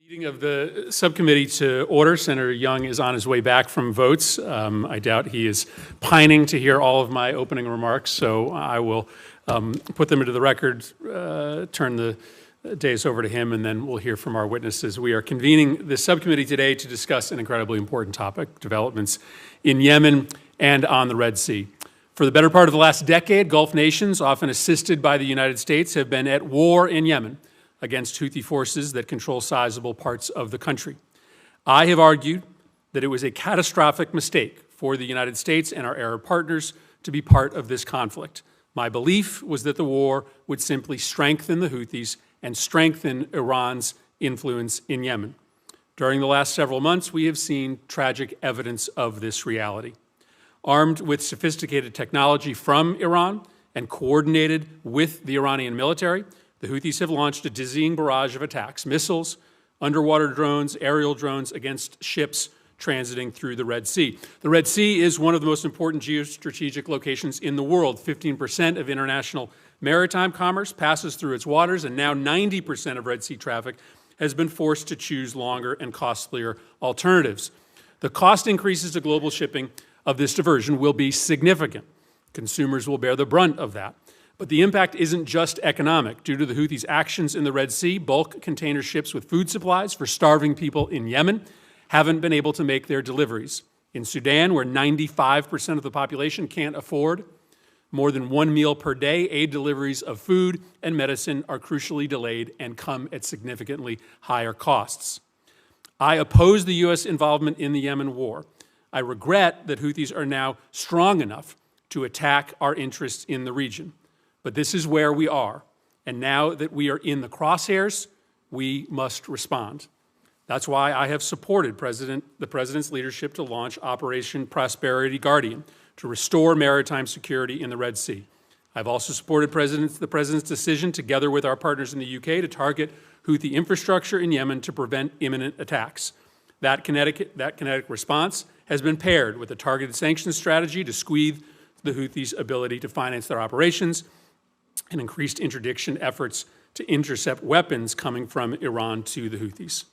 Meeting of the subcommittee to order. Senator Young is on his way back from votes. I doubt he is pining to hear all of my opening remarks, so I will put them into the record, turn the days over to him, and then we'll hear from our witnesses. We are convening this subcommittee today to discuss an incredibly important topic, developments in Yemen and on the Red Sea. For the better part of the last decade, Gulf nations, often assisted by the United States, have been at war in Yemen against Houthi forces that control sizable parts of the country. I have argued that it was a catastrophic mistake for the United States and our Arab partners to be part of this conflict. My belief was that the war would simply strengthen the Houthis and strengthen Iran's influence in Yemen. During the last several months, we have seen tragic evidence of this reality. Armed with sophisticated technology from Iran and coordinated with the Iranian military, the Houthis have launched a dizzying barrage of attacks, missiles, underwater drones, aerial drones against ships transiting through the Red Sea. The Red Sea is one of the most important geostrategic locations in the world. 15% of international maritime commerce passes through its waters, and now 90% of Red Sea traffic has been forced to choose longer and costlier alternatives. The cost increases to global shipping of this diversion will be significant. Consumers will bear the brunt of that. But the impact isn't just economic. Due to the Houthis' actions in the Red Sea, bulk container ships with food supplies for starving people in Yemen haven't been able to make their deliveries. In Sudan, where 95% of the population can't afford more than one meal per day, aid deliveries of food and medicine are crucially delayed and come at significantly higher costs. I oppose the U.S. involvement in the Yemen war. I regret that Houthis are now strong enough to attack our interests in the region. But this is where we are, and now that we are in the crosshairs, we must respond. That's why I have supported the President's leadership to launch Operation Prosperity Guardian to restore maritime security in the Red Sea. I've also supported the President's decision, together with our partners in the UK, to target Houthi infrastructure in Yemen to prevent imminent attacks. That kinetic response has been paired with a targeted sanctions strategy to squeeze the Houthis' ability to finance their operations and increased interdiction efforts to intercept weapons coming from Iran to the Houthis.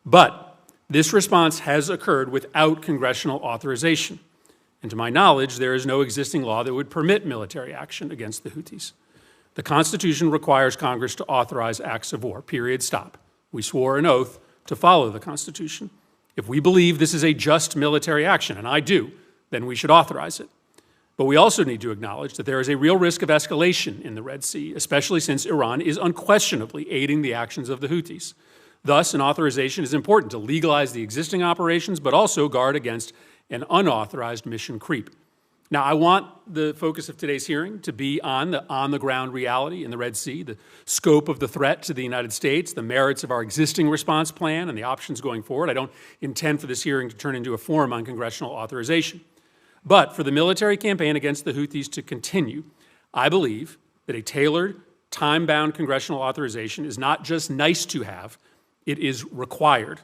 But this response has occurred without congressional authorization. And to my knowledge, there is no existing law that would permit military action against the Houthis. The Constitution requires Congress to authorize acts of war, period, stop. We swore an oath to follow the Constitution. If we believe this is a just military action, and I do, then we should authorize it. But we also need to acknowledge that there is a real risk of escalation in the Red Sea, especially since Iran is unquestionably aiding the actions of the Houthis. Thus, an authorization is important to legalize the existing operations, but also guard against an unauthorized mission creep. Now, I want the focus of today's hearing to be on the on-the-ground reality in the Red Sea, the scope of the threat to the United States, the merits of our existing response plan, and the options going forward. I don't intend for this hearing to turn into a forum on congressional authorization. But for the military campaign against the Houthis to continue, I believe that a tailored, time-bound congressional authorization is not just nice to have, it is required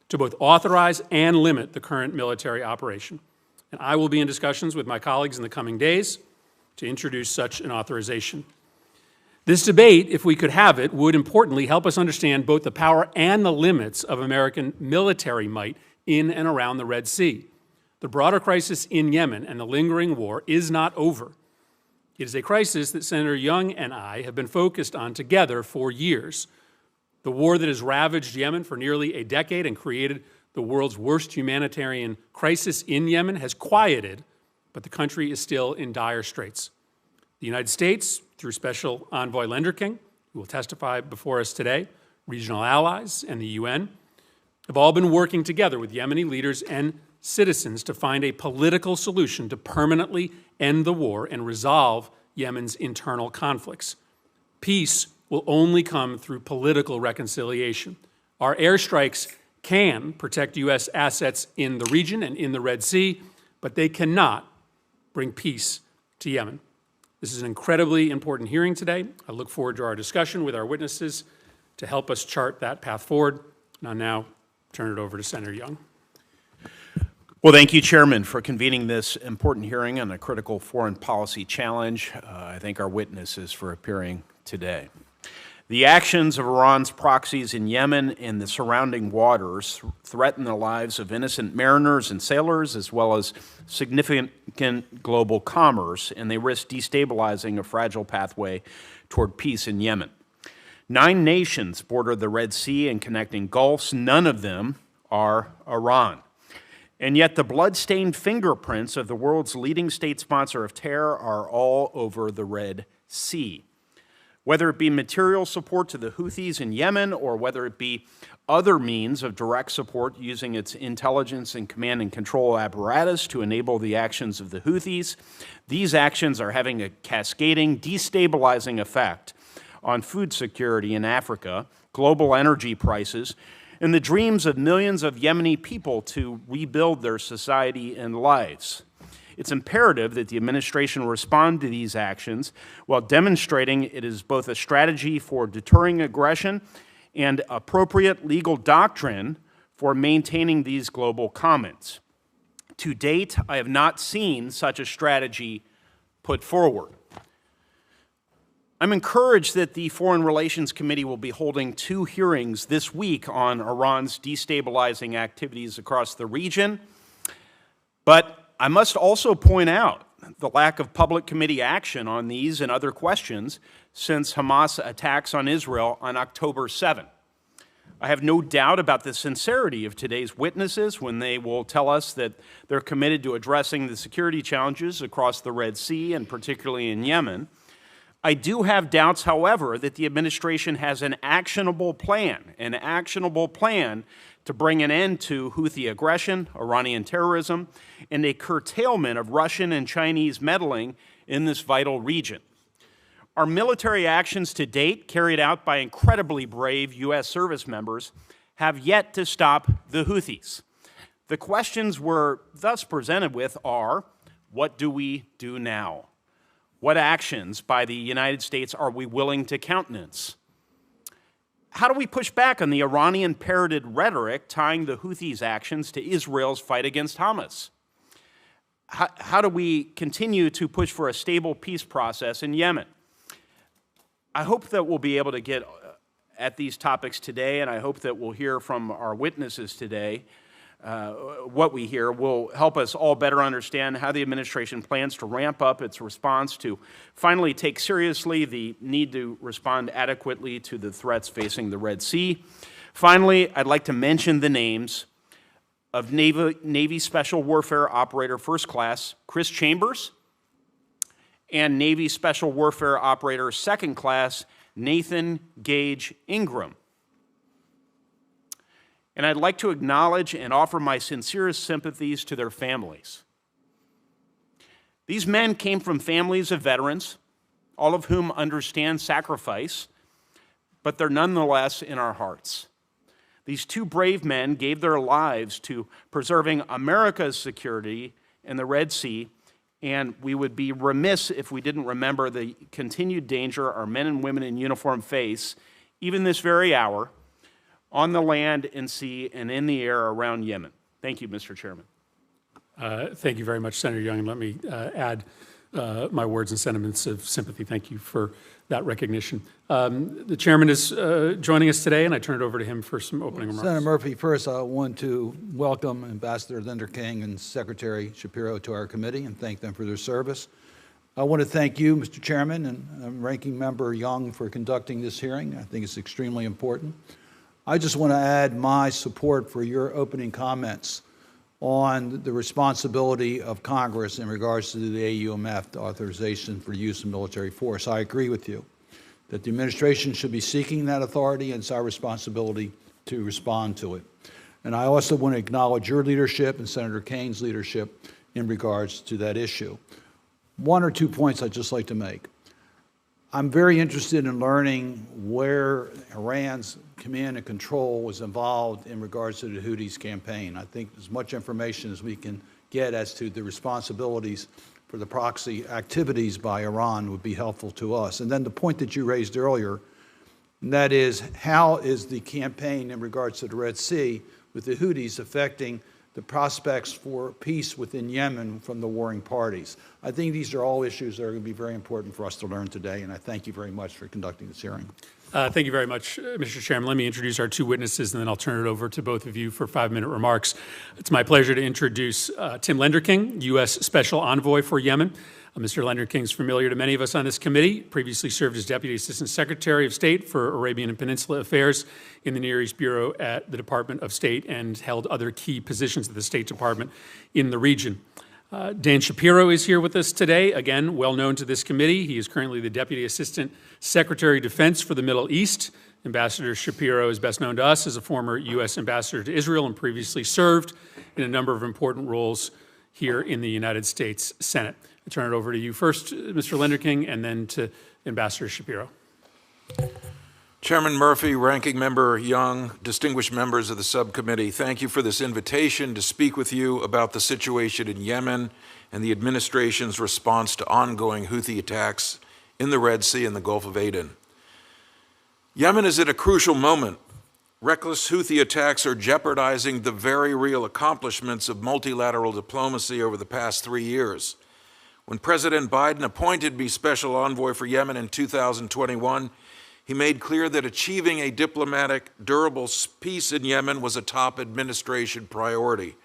to both authorize and limit the current military operation. And I will be in discussions with my colleagues in the coming days to introduce such an authorization. This debate, if we could have it, would importantly help us understand both the power and the limits of American military might in and around the Red Sea. The broader crisis in Yemen and the lingering war is not over. It is a crisis that Senator Young and I have been focused on together for years. The war that has ravaged Yemen for nearly a decade and created the world's worst humanitarian crisis in Yemen has quieted, but the country is still in dire straits. The United States, through Special Envoy Lenderking, who will testify before us today, regional allies, and the UN, have all been working together with Yemeni leaders and citizens to find a political solution to permanently end the war and resolve Yemen's internal conflicts. Peace will only come through political reconciliation. Our airstrikes can protect U.S. assets in the region and in the Red Sea, but they cannot bring peace to Yemen. This is an incredibly important hearing today. I look forward to our discussion with our witnesses to help us chart that path forward. And I'll now turn it over to Senator Young. Well, thank you, Chairman, for convening this important hearing on a critical foreign policy challenge. I thank our witnesses for appearing today. The actions of Iran's proxies in Yemen and the surrounding waters threaten the lives of innocent mariners and sailors, as well as significant global commerce, and they risk destabilizing a fragile pathway toward peace in Yemen. 9 nations border the Red Sea and connecting gulfs. None of them are Iran. And yet the blood-stained fingerprints of the world's leading state sponsor of terror are all over the Red Sea. Whether it be material support to the Houthis in Yemen or whether it be other means of direct support using its intelligence and command and control apparatus to enable the actions of the Houthis, these actions are having a cascading, destabilizing effect on food security in Africa, global energy prices, and the dreams of millions of Yemeni people to rebuild their society and lives. It's imperative that the administration respond to these actions while demonstrating it is both a strategy for deterring aggression and appropriate legal doctrine for maintaining these global commons. To date, I have not seen such a strategy put forward. I'm encouraged that the Foreign Relations Committee will be holding 2 hearings this week on Iran's destabilizing activities across the region, but I must also point out the lack of public committee action on these and other questions since Hamas attacks on Israel on October 7. I have no doubt about the sincerity of today's witnesses when they will tell us that they're committed to addressing the security challenges across the Red Sea and particularly in Yemen. I do have doubts, however, that the administration has an actionable plan to bring an end to Houthi aggression, Iranian terrorism, and a curtailment of Russian and Chinese meddling in this vital region. Our military actions to date, carried out by incredibly brave U.S. service members, have yet to stop the Houthis. The questions we're thus presented with are, what do we do now? What actions by the United States are we willing to countenance? How do we push back on the Iranian-parroted rhetoric tying the Houthis' actions to Israel's fight against Hamas? How do we continue to push for a stable peace process in Yemen? I hope that we'll be able to get at these topics today, and I hope that we'll hear from our witnesses today. What we hear will help us all better understand how the administration plans to ramp up its response to finally take seriously the need to respond adequately to the threats facing the Red Sea. Finally, I'd like to mention the names of Navy Special Warfare Operator First Class Chris Chambers and Navy Special Warfare Operator Second Class Nathan Gage Ingram. And I'd like to acknowledge and offer my sincerest sympathies to their families. These men came from families of veterans, all of whom understand sacrifice, but they're nonetheless in our hearts. These 2 brave men gave their lives to preserving America's security in the Red Sea, and we would be remiss if we didn't remember the continued danger our men and women in uniform face, even this very hour, on the land and sea and in the air around Yemen. Thank you, Mr. Chairman. Thank you very much, Senator Young. And let me add my words and sentiments of sympathy. Thank you for that recognition. The chairman is joining us today, and I turn it over to him for some opening remarks. Senator Murphy, first I want to welcome Ambassador Linder King and Secretary Shapiro to our committee and thank them for their service. I want to thank you, Mr. Chairman, and Ranking Member Young for conducting this hearing. I think it's extremely important. I just want to add my support for your opening comments on the responsibility of Congress in regards to the AUMF authorization for use of military force. I agree with you that the administration should be seeking that authority, and it's our responsibility to respond to it. And I also want to acknowledge your leadership and Senator Kane's leadership in regards to that issue. 1 or 2 points I'd just like to make. I'm very interested in learning where Iran's command and control was involved in regards to the Houthis campaign. I think as much information as we can get as to the responsibilities for the proxy activities by Iran would be helpful to us. And then the point that you raised earlier, and that is, how is the campaign in regards to the Red Sea with the Houthis affecting the prospects for peace within Yemen from the warring parties. I think these are all issues that are going to be very important for us to learn today, and I thank you very much for conducting this hearing. Thank you very much, Mr. Chairman. Let me introduce our two witnesses, and then I'll turn it over to both of you for 5-minute remarks. It's my pleasure to introduce Tim Lenderking, U.S. Special Envoy for Yemen. Mr. Lenderking is familiar to many of us on this committee, previously served as Deputy Assistant Secretary of State for Arabian and Peninsula Affairs in the Near East Bureau at the Department of State and held other key positions at the State Department in the region. Dan Shapiro is here with us today, again, well known to this committee. He is currently the Deputy Assistant Secretary of Defense for the Middle East. Ambassador Shapiro is best known to us as a former U.S. ambassador to Israel and previously served in a number of important roles here in the United States Senate. I turn it over to you first, Mr. Lenderking, and then to Ambassador Shapiro. Chairman Murphy, Ranking Member Young, distinguished members of the subcommittee, thank you for this invitation to speak with you about the situation in Yemen and the administration's response to ongoing Houthi attacks in the Red Sea and the Gulf of Aden. Yemen is at a crucial moment. Reckless Houthi attacks are jeopardizing the very real accomplishments of multilateral diplomacy over the past 3 years. When President Biden appointed me Special Envoy for Yemen in 2021, he made clear that achieving a diplomatic, durable peace in Yemen was a top administration priority.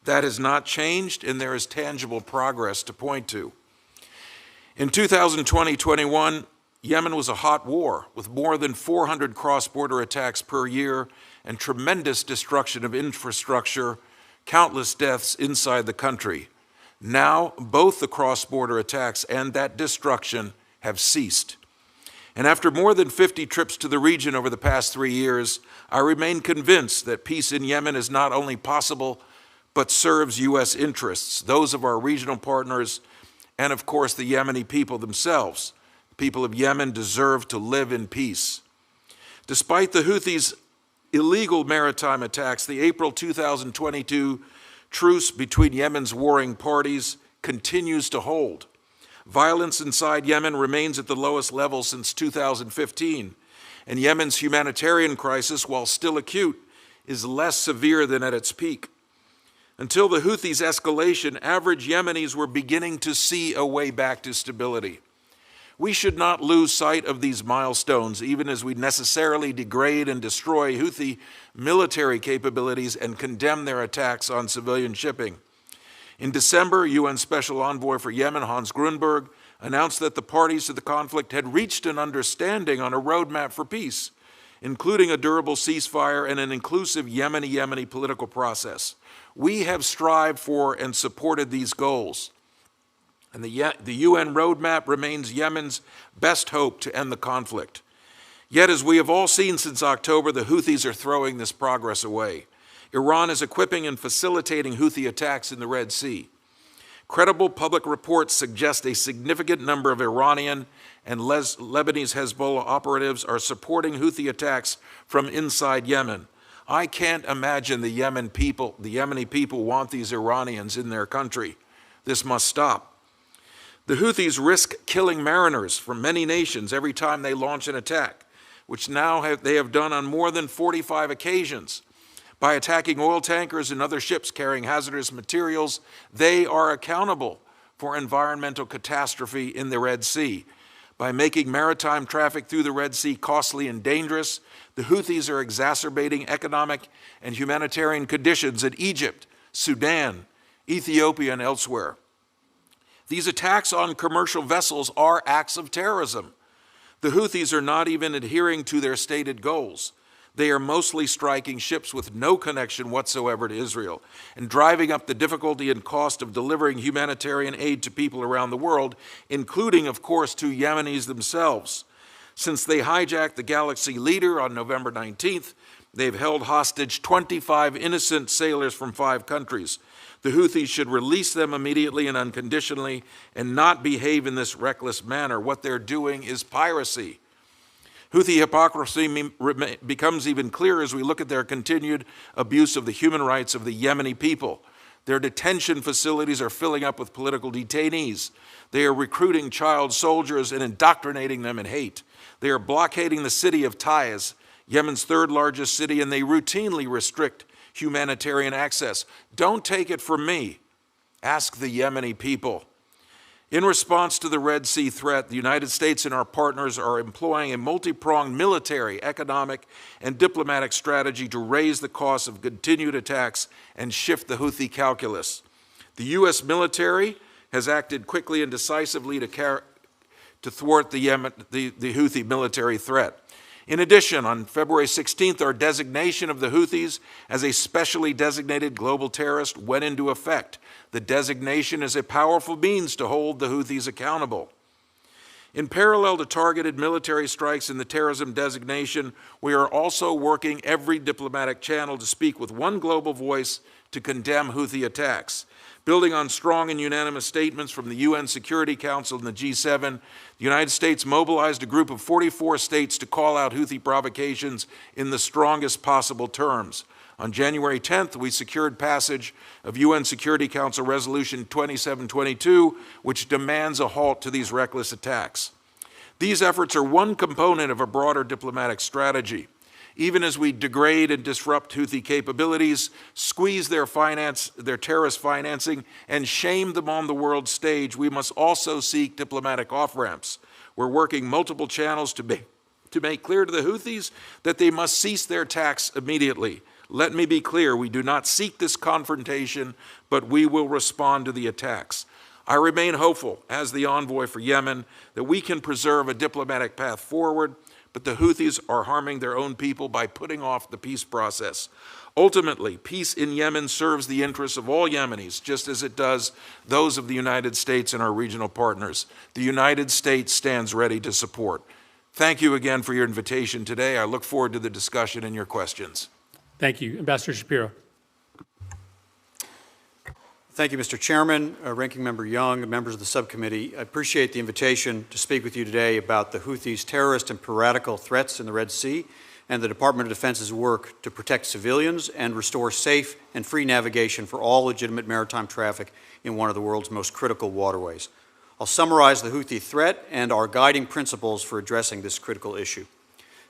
That has not changed, and there is tangible progress to point to. In 2020-21, Yemen was a hot war with more than 400 cross-border attacks per year and tremendous destruction of infrastructure, countless deaths inside the country. Now, both the cross-border attacks and that destruction have ceased. And after more than 50 trips to the region over the past 3 years, I remain convinced that peace in Yemen is not only possible, but serves U.S. interests, those of our regional partners, and of course the Yemeni people themselves. The people of Yemen deserve to live in peace. Despite the Houthis' illegal maritime attacks, the April 2022 truce between Yemen's warring parties continues to hold. Violence inside Yemen remains at the lowest level since 2015, and Yemen's humanitarian crisis, while still acute, is less severe than at its peak. Until the Houthis' escalation, average Yemenis were beginning to see a way back to stability. We should not lose sight of these milestones, even as we necessarily degrade and destroy Houthi military capabilities and condemn their attacks on civilian shipping. In December, UN Special Envoy for Yemen, Hans Grunberg, announced that the parties to the conflict had reached an understanding on a roadmap for peace, including a durable ceasefire and an inclusive Yemeni political process. We have strived for and supported these goals. And the UN roadmap remains Yemen's best hope to end the conflict. Yet, as we have all seen since October, the Houthis are throwing this progress away. Iran is equipping and facilitating Houthi attacks in the Red Sea. Credible public reports suggest a significant number of Iranian and Lebanese Hezbollah operatives are supporting Houthi attacks from inside Yemen. I can't imagine the Yemeni people want these Iranians in their country. This must stop. The Houthis risk killing mariners from many nations every time they launch an attack, which now they have done on more than 45 occasions. By attacking oil tankers and other ships carrying hazardous materials, they are accountable for environmental catastrophe in the Red Sea. By making maritime traffic through the Red Sea costly and dangerous, the Houthis are exacerbating economic and humanitarian conditions in Egypt, Sudan, Ethiopia, and elsewhere. These attacks on commercial vessels are acts of terrorism. The Houthis are not even adhering to their stated goals. They are mostly striking ships with no connection whatsoever to Israel and driving up the difficulty and cost of delivering humanitarian aid to people around the world, including, of course, to Yemenis themselves. Since they hijacked the Galaxy Leader on November 19th, they've held hostage 25 innocent sailors from 5 countries. The Houthis should release them immediately and unconditionally and not behave in this reckless manner. What they're doing is piracy. Houthi hypocrisy becomes even clearer as we look at their continued abuse of the human rights of the Yemeni people. Their detention facilities are filling up with political detainees. They are recruiting child soldiers and indoctrinating them in hate. They are blockading the city of Taiz, Yemen's 3rd largest city, and they routinely restrict humanitarian access. Don't take it from me. Ask the Yemeni people. In response to the Red Sea threat, the United States and our partners are employing a multi-pronged military, economic, and diplomatic strategy to raise the cost of continued attacks and shift the Houthi calculus. The U.S. military has acted quickly and decisively to thwart the Houthi military threat. In addition, on February 16th, our designation of the Houthis as a specially designated global terrorist went into effect. The designation is a powerful means to hold the Houthis accountable. In parallel to targeted military strikes and the terrorism designation, we are also working every diplomatic channel to speak with one global voice to condemn Houthi attacks. Building on strong and unanimous statements from the UN Security Council and the G7, the United States mobilized a group of 44 states to call out Houthi provocations in the strongest possible terms. On January 10th, we secured passage of UN Security Council Resolution 2722, which demands a halt to these reckless attacks. These efforts are one component of a broader diplomatic strategy. Even as we degrade and disrupt Houthi capabilities, squeeze their terrorist financing, and shame them on the world stage, we must also seek diplomatic off-ramps. We're working multiple channels to make clear to the Houthis that they must cease their attacks immediately. Let me be clear, we do not seek this confrontation, but we will respond to the attacks. I remain hopeful, as the envoy for Yemen, that we can preserve a diplomatic path forward, but the Houthis are harming their own people by putting off the peace process. Ultimately, peace in Yemen serves the interests of all Yemenis, just as it does those of the United States and our regional partners. The United States stands ready to support. Thank you again for your invitation today. I look forward to the discussion and your questions. Thank you. Ambassador Shapiro. Thank you, Mr. Chairman, Ranking Member Young, and members of the subcommittee. I appreciate the invitation to speak with you today about the Houthis' terrorist and piratical threats in the Red Sea and the Department of Defense's work to protect civilians and restore safe and free navigation for all legitimate maritime traffic in one of the world's most critical waterways. I'll summarize the Houthi threat and our guiding principles for addressing this critical issue.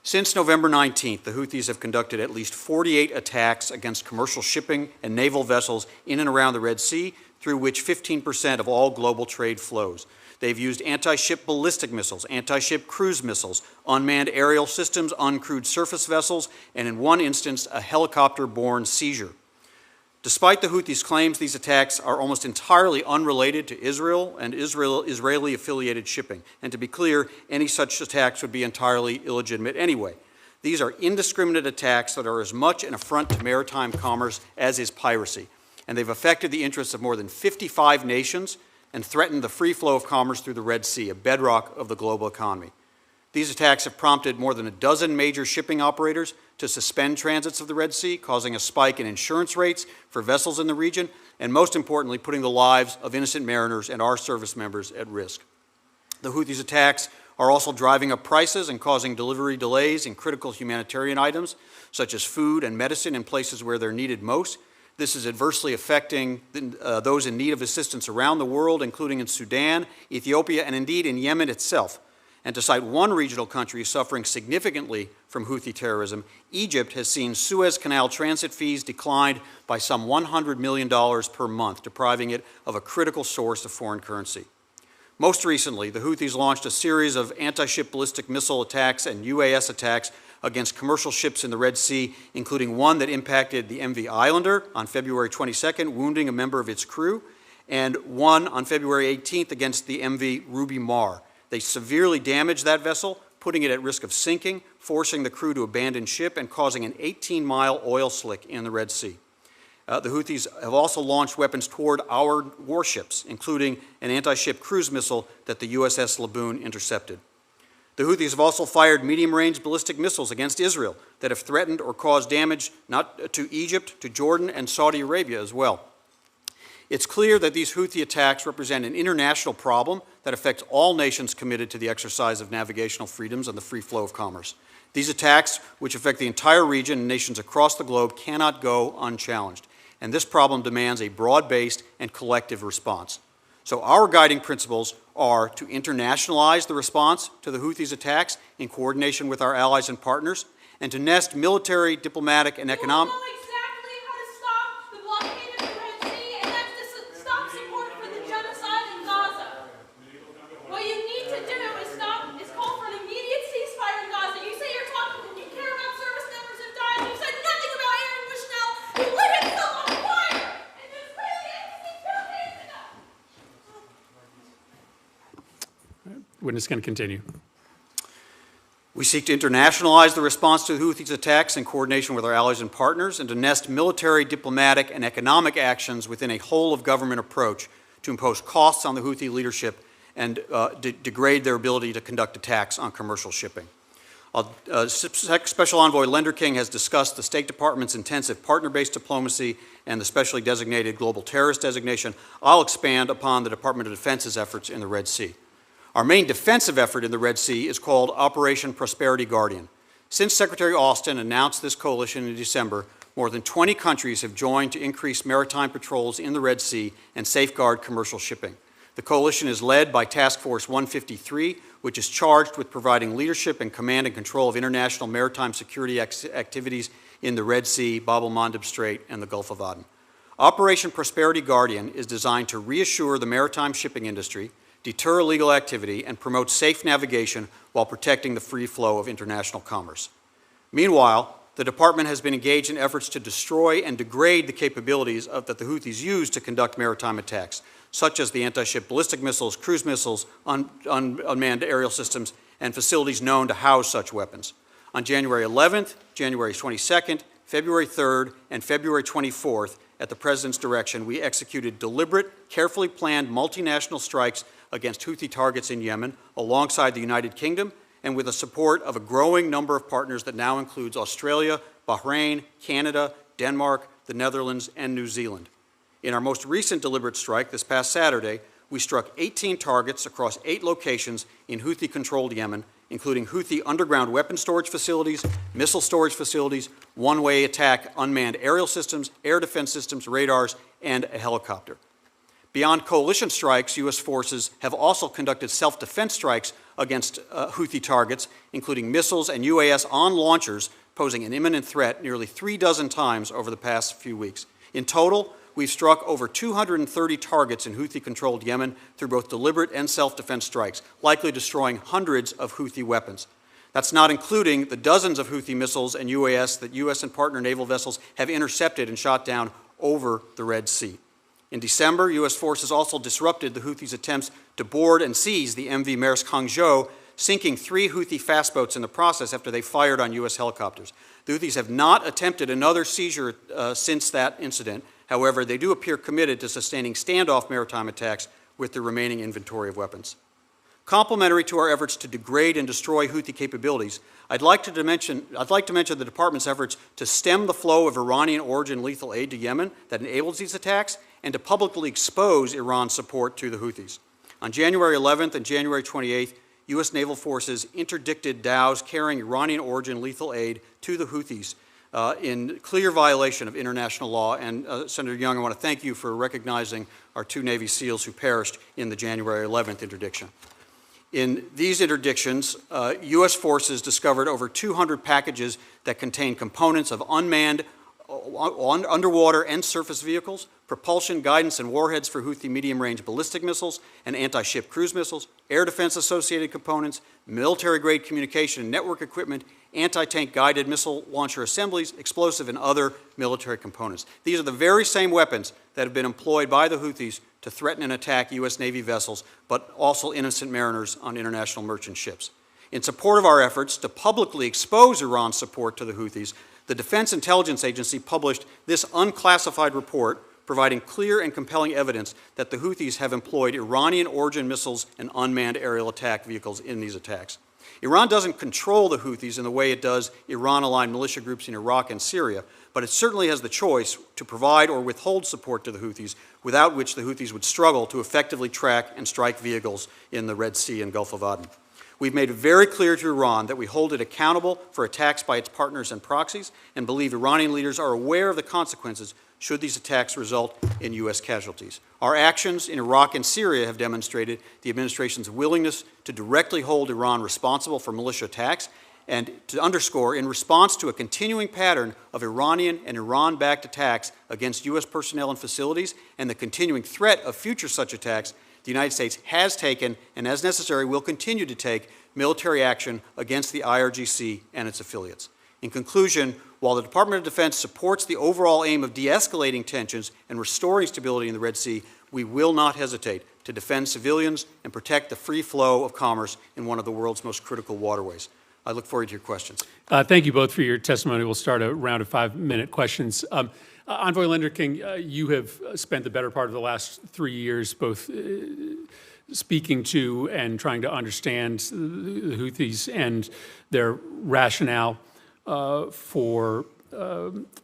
Since November 19th, the Houthis have conducted at least 48 attacks against commercial shipping and naval vessels in and around the Red Sea, through which 15% of all global trade flows. They've used anti-ship ballistic missiles, anti-ship cruise missiles, unmanned aerial systems, uncrewed surface vessels, and in one instance, a helicopter-borne seizure. Despite the Houthis' claims, these attacks are almost entirely unrelated to Israel and Israeli-affiliated shipping. And to be clear, any such attacks would be entirely illegitimate anyway. These are indiscriminate attacks that are as much an affront to maritime commerce as is piracy. And they've affected the interests of more than 55 nations and threatened the free flow of commerce through the Red Sea, a bedrock of the global economy. These attacks have prompted more than a dozen major shipping operators to suspend transits of the Red Sea, causing a spike in insurance rates for vessels in the region, and most importantly, putting the lives of innocent mariners and our service members at risk. The Houthis' attacks are also driving up prices and causing delivery delays in critical humanitarian items, such as food and medicine in places where they're needed most. This is adversely affecting those in need of assistance around the world, including in Sudan, Ethiopia, and indeed in Yemen itself. And to cite one regional country suffering significantly from Houthi terrorism, Egypt has seen Suez Canal transit fees declined by some $100 million per month, depriving it of a critical source of foreign currency. Most recently, the Houthis launched a series of anti-ship ballistic missile attacks and UAS attacks against commercial ships in the Red Sea, including one that impacted the MV Islander on February 22nd, wounding a member of its crew, and one on February 18th against the MV Ruby Mar. They severely damaged that vessel, putting it at risk of sinking, forcing the crew to abandon ship, and causing an 18-mile oil slick in the Red Sea. The Houthis have also launched weapons toward our warships, including an anti-ship cruise missile that the USS Laboon intercepted. The Houthis have also fired medium-range ballistic missiles against Israel that have threatened or caused damage not to Egypt, to Jordan, and Saudi Arabia as well. It's clear that these Houthi attacks represent an international problem that affects all nations committed to the exercise of navigational freedoms and the free flow of commerce. These attacks, which affect the entire region and nations across the globe, cannot go unchallenged. And this problem demands a broad-based and collective response. So our guiding principles are to internationalize the response to the Houthis' attacks in coordination with our allies and partners, and to nest military, diplomatic, and economic... Witness can continue. We seek to internationalize the response to the Houthis' attacks in coordination with our allies and partners, and to nest military, diplomatic, and economic actions within a whole-of-government approach to impose costs on the Houthi leadership and degrade their ability to conduct attacks on commercial shipping. Special Envoy Lenderking has discussed the State Department's intensive partner-based diplomacy and the specially designated global terrorist designation. I'll expand upon the Department of Defense's efforts in the Red Sea. Our main defensive effort in the Red Sea is called Operation Prosperity Guardian. Since Secretary Austin announced this coalition in December, more than 20 countries have joined to increase maritime patrols in the Red Sea and safeguard commercial shipping. The coalition is led by Task Force 153, which is charged with providing leadership and command and control of international maritime security activities in the Red Sea, Bab el-Mandeb Strait, and the Gulf of Aden. Operation Prosperity Guardian is designed to reassure the maritime shipping industry, deter illegal activity, and promote safe navigation while protecting the free flow of international commerce. Meanwhile, the department has been engaged in efforts to destroy and degrade the capabilities that the Houthis use to conduct maritime attacks, such as the anti-ship ballistic missiles, cruise missiles, unmanned aerial systems, and facilities known to house such weapons. On January 11th, January 22nd, February 3rd, and February 24th, at the President's direction, we executed deliberate, carefully planned multinational strikes against Houthi targets in Yemen, alongside the United Kingdom, and with the support of a growing number of partners that now includes Australia, Bahrain, Canada, Denmark, the Netherlands, and New Zealand. In our most recent deliberate strike this past Saturday, we struck 18 targets across 8 locations in Houthi-controlled Yemen, including Houthi underground weapon storage facilities, missile storage facilities, one-way attack unmanned aerial systems, air defense systems, radars, and a helicopter. Beyond coalition strikes, U.S. forces have also conducted self-defense strikes against Houthi targets, including missiles and UAS on launchers, posing an imminent threat nearly 36 times over the past few weeks. In total, we've struck over 230 targets in Houthi-controlled Yemen through both deliberate and self-defense strikes, likely destroying hundreds of Houthi weapons. That's not including the dozens of Houthi missiles and UAS that U.S. and partner naval vessels have intercepted and shot down over the Red Sea. In December, U.S. forces also disrupted the Houthis' attempts to board and seize the MV Maersk Hangzhou, sinking 3 Houthi fast boats in the process after they fired on U.S. helicopters. The Houthis have not attempted another seizure since that incident. However, they do appear committed to sustaining standoff maritime attacks with the remaining inventory of weapons. Complementary to our efforts to degrade and destroy Houthi capabilities, I'd like to mention the Department's efforts to stem the flow of Iranian-origin lethal aid to Yemen that enables these attacks, and to publicly expose Iran's support to the Houthis. On January 11th and January 28th, U.S. naval forces interdicted dhows carrying Iranian-origin lethal aid to the Houthis in clear violation of international law. And Senator Young, I want to thank you for recognizing our 2 Navy SEALs who perished in the January 11th interdiction. In these interdictions, U.S. forces discovered over 200 packages that contain components of unmanned underwater and surface vehicles, propulsion, guidance, and warheads for Houthi medium-range ballistic missiles and anti-ship cruise missiles, air defense-associated components, military-grade communication and network equipment, anti-tank guided missile launcher assemblies, explosive, and other military components. These are the very same weapons that have been employed by the Houthis to threaten and attack U.S. Navy vessels, but also innocent mariners on international merchant ships. In support of our efforts to publicly expose Iran's support to the Houthis, the Defense Intelligence Agency published this unclassified report providing clear and compelling evidence that the Houthis have employed Iranian-origin missiles and unmanned aerial attack vehicles in these attacks. Iran doesn't control the Houthis in the way it does Iran-aligned militia groups in Iraq and Syria, but it certainly has the choice to provide or withhold support to the Houthis, without which the Houthis would struggle to effectively track and strike vehicles in the Red Sea and Gulf of Aden. We've made it very clear to Iran that we hold it accountable for attacks by its partners and proxies, and believe Iranian leaders are aware of the consequences should these attacks result in U.S. casualties. Our actions in Iraq and Syria have demonstrated the administration's willingness to directly hold Iran responsible for militia attacks, and to underscore, in response to a continuing pattern of Iranian and Iran-backed attacks against U.S. personnel and facilities, and the continuing threat of future such attacks, the United States has taken, and as necessary will continue to take, military action against the IRGC and its affiliates. In conclusion, while the Department of Defense supports the overall aim of de-escalating tensions and restoring stability in the Red Sea, we will not hesitate to defend civilians and protect the free flow of commerce in one of the world's most critical waterways. I look forward to your questions. Thank you both for your testimony. We'll start a round of 5-minute questions. Envoy Lender King, you have spent the better part of the last 3 years both speaking to and trying to understand the Houthis and their rationale for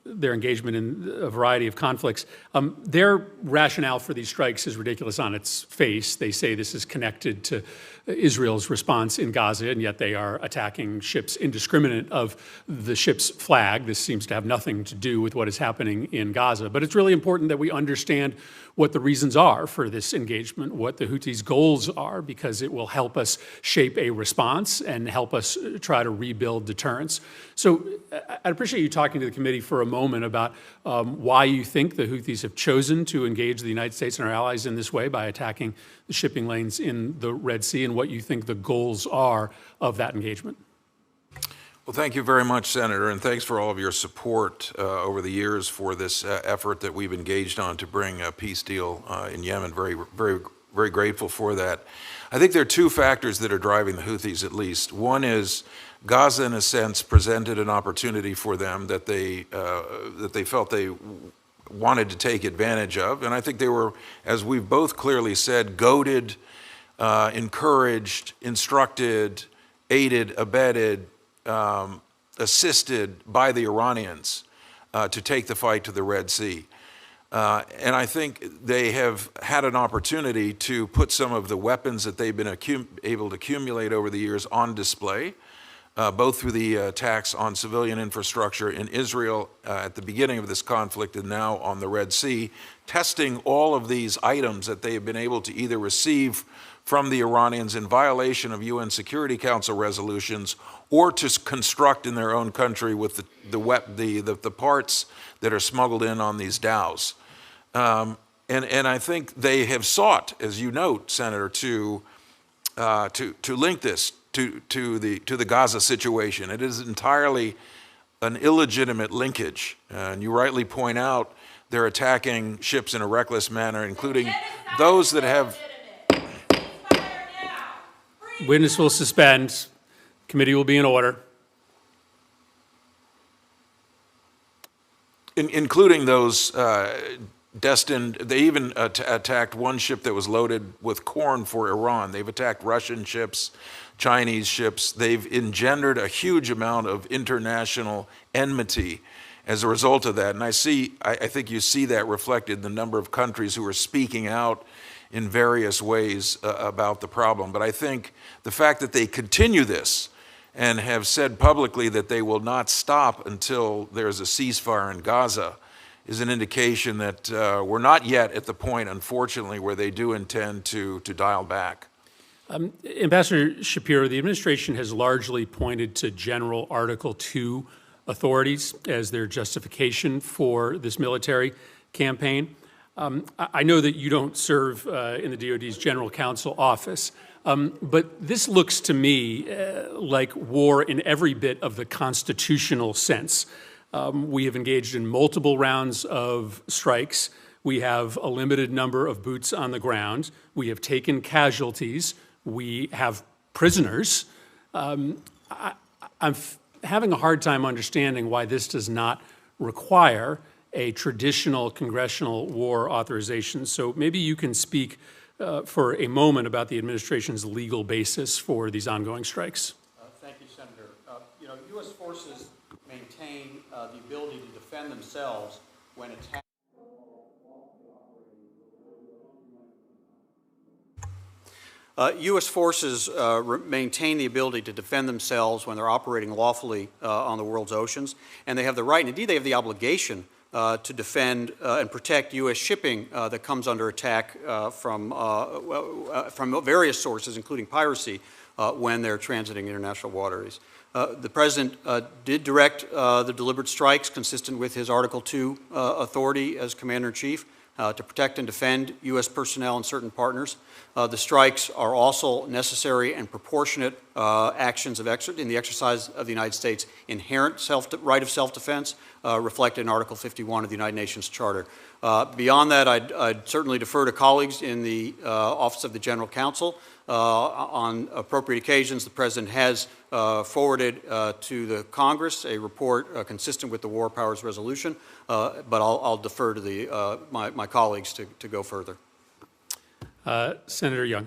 their engagement in a variety of conflicts. Their rationale for these strikes is ridiculous on its face. They say this is connected to Israel's response in Gaza, and yet they are attacking ships indiscriminate of the ship's flag. This seems to have nothing to do with what is happening in Gaza. But it's really important that we understand what the reasons are for this engagement, what the Houthis' goals are, because it will help us shape a response and help us try to rebuild deterrence. So I'd appreciate you talking to the committee for a moment about why you think the Houthis have chosen to engage the United States and our allies in this way by attacking the shipping lanes in the Red Sea, and what you think the goals are of that engagement. Well, thank you very much, Senator, and thanks for all of your support over the years for this effort that we've engaged on to bring a peace deal in Yemen. Very grateful for that. I think there are two factors that are driving the Houthis, at least. One is Gaza, in a sense, presented an opportunity for them that they felt they wanted to take advantage of, and I think they were, as we've both clearly said, goaded, encouraged, instructed, aided, abetted, assisted by the Iranians to take the fight to the Red Sea. And I think they have had an opportunity to put some of the weapons that they've been able to accumulate over the years on display, both through the attacks on civilian infrastructure in Israel at the beginning of this conflict and now on the Red Sea, testing all of these items that they have been able to either receive from the Iranians in violation of UN Security Council resolutions, or to construct in their own country with the parts that are smuggled in on these dhows. And I think they have sought, as you note, Senator, to link this to the Gaza situation. It is entirely an illegitimate linkage, and you rightly point out they're attacking ships in a reckless manner, including those that have. Witness will suspend. Committee will be in order. Including those destined, they even attacked one ship that was loaded with corn for Iran. They've attacked Russian ships, Chinese ships. They've engendered a huge amount of international enmity as a result of that. And I think you see that reflected in the number of countries who are speaking out in various ways about the problem. But I think the fact that they continue this and have said publicly that they will not stop until there's a ceasefire in Gaza is an indication that we're not yet at the point, unfortunately, where they do intend to dial back. Ambassador Shapiro, the administration has largely pointed to General Article 2 authorities as their justification for this military campaign. I know that you don't serve in the DoD's General Counsel office, but this looks to me like war in every bit of the constitutional sense. We have engaged in multiple rounds of strikes. We have a limited number of boots on the ground. We have taken casualties. We have prisoners. I'm having a hard time understanding why this does not require a traditional congressional war authorization. So maybe you can speak for a moment about the administration's legal basis for these ongoing strikes. Thank you, Senator. U.S. forces maintain the ability to defend themselves when attacked. U.S. forces maintain the ability to defend themselves when they're operating lawfully on the world's oceans, and they have the right, and indeed they have the obligation, to defend and protect U.S. shipping that comes under attack from various sources, including piracy, when they're transiting international waterways. The President did direct the deliberate strikes consistent with his Article 2 authority as Commander-in-Chief. to protect and defend U.S. personnel and certain partners. The strikes are also necessary and proportionate actions in the exercise of the United States' inherent right of self-defense, reflected in Article 51 of the United Nations Charter. Beyond that, I'd certainly defer to colleagues in the Office of the General Counsel. On appropriate occasions, the President has forwarded to the Congress a report consistent with the War Powers Resolution, but I'll defer to my colleagues to go further. Senator Young.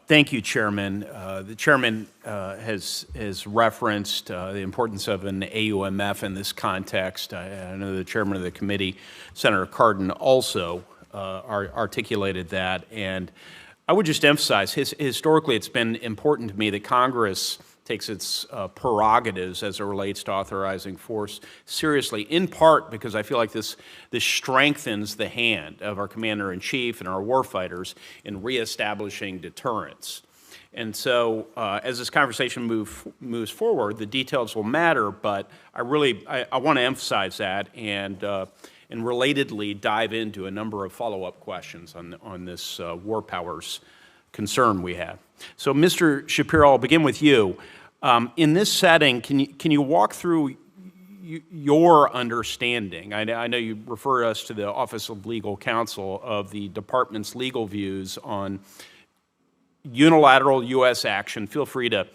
Thank you, Chairman. The Chairman has referenced the importance of an AUMF in this context. I know the Chairman of the committee, Senator Cardin, also articulated that. And I would just emphasize, historically, it's been important to me that Congress takes its prerogatives as it relates to authorizing force seriously, in part because I feel like this strengthens the hand of our commander-in-chief and our warfighters in reestablishing deterrence. And so as this conversation moves forward, the details will matter, but I want to emphasize that and relatedly dive into a number of follow-up questions on this war powers concern we have. So, Mr. Shapiro, I'll begin with you. In this setting, can you walk through your understanding? I know you refer us to the Office of Legal Counsel of the Department's legal views on unilateral U.S. action. Feel free to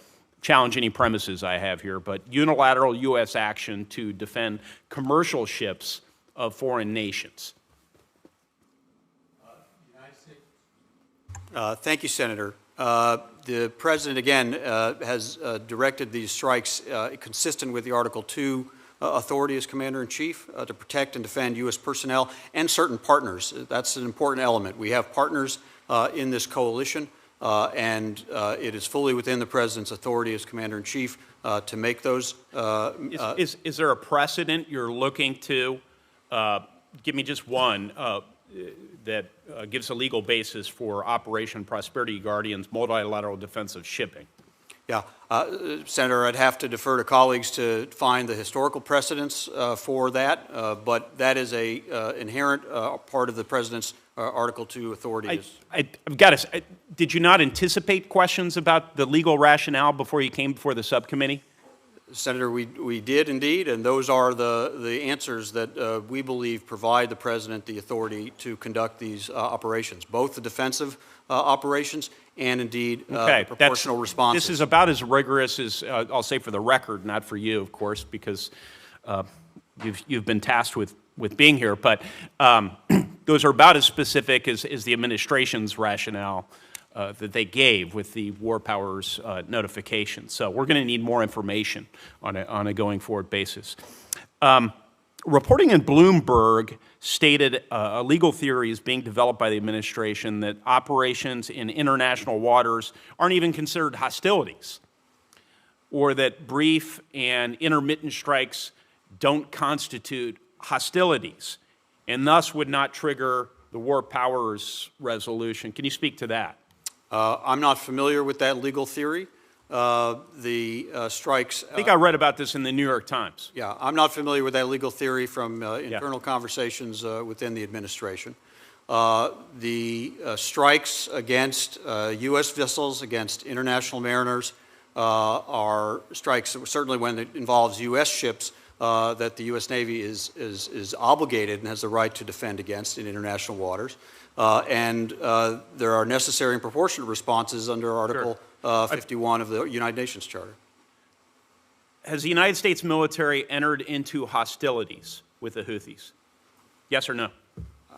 challenge any premises I have here, but unilateral U.S. action to defend commercial ships of foreign nations. Thank you, Senator. The President, again, has directed these strikes consistent with the Article 2 authority as Commander-in-Chief to protect and defend U.S. personnel and certain partners. That's an important element. We have partners in this coalition, and it is fully within the President's authority as Commander-in-Chief to make those. Is there a precedent you're looking to? Give me just one. That gives a legal basis for Operation Prosperity Guardian's multilateral defensive shipping. Yeah, Senator, I'd have to defer to colleagues to find the historical precedents for that, but that is a inherent part of the President's Article 2 authority. I've got to say, did you not anticipate questions about the legal rationale before you came before the subcommittee? Senator, we did indeed, and those are the answers that we believe provide the President the authority to conduct these operations, both the defensive operations and indeed proportional responses. This is about as rigorous as, I'll say for the record, not for you, of course, because you've been tasked with being here, but those are about as specific as the administration's rationale that they gave with the war powers notification. So we're going to need more information on a going forward basis. Reporting in Bloomberg stated a legal theory is being developed by the administration that operations in international waters aren't even considered hostilities, or that brief and intermittent strikes don't constitute hostilities, and thus would not trigger the war powers resolution. Can you speak to that? I'm not familiar with that legal theory. The strikes... I think I read about this in the New York Times. Yeah, I'm not familiar with that legal theory from internal conversations within the administration. The strikes against U.S. vessels, against international mariners, are strikes, certainly when it involves U.S. ships, that the U.S. Navy is obligated and has the right to defend against in international waters. And there are necessary and proportionate responses under Article 51 of the United Nations Charter. Has the United States military entered into hostilities with the Houthis? Yes or no?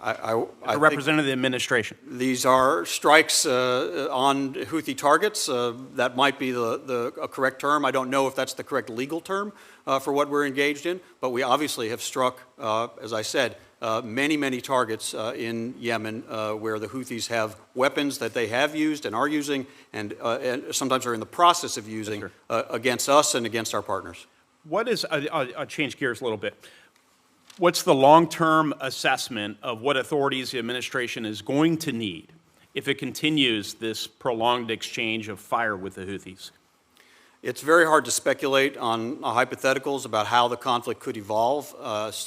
I representative of the administration. These are strikes on Houthi targets. That might be a correct term. I don't know if that's the correct legal term for what we're engaged in, but we obviously have struck, as I said, many, many targets in Yemen where the Houthis have weapons that they have used and are using and sometimes are in the process of using against us and against our partners. What is, I'll change gears a little bit. What's the long-term assessment of what authorities the administration is going to need if it continues this prolonged exchange of fire with the Houthis? It's very hard to speculate on hypotheticals about how the conflict could evolve.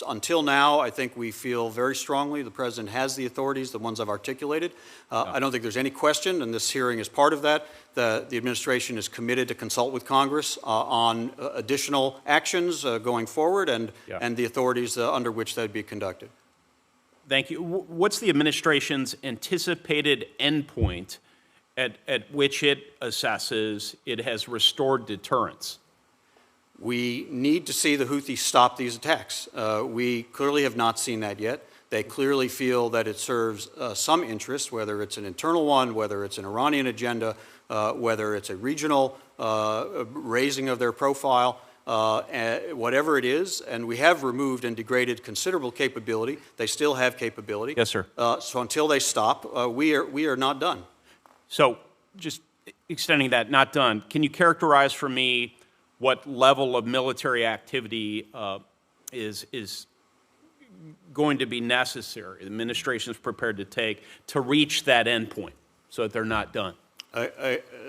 Until now, I think we feel very strongly the President has the authorities, the ones I've articulated. I don't think there's any question, and this hearing is part of that. The administration is committed to consult with Congress on additional actions going forward and the authorities under which that would be conducted. Thank you. What's the administration's anticipated endpoint at which it assesses it has restored deterrence? We need to see the Houthis stop these attacks. We clearly have not seen that yet. They clearly feel that it serves some interest, whether it's an internal one, whether it's an Iranian agenda, whether it's a regional raising of their profile, whatever it is. And we have removed and degraded considerable capability. They still have capability. Yes, sir. So until they stop, we are not done. So just extending that, not done, can you characterize for me what level of military activity is going to be necessary, the administration is prepared to take to reach that endpoint so that they're not done?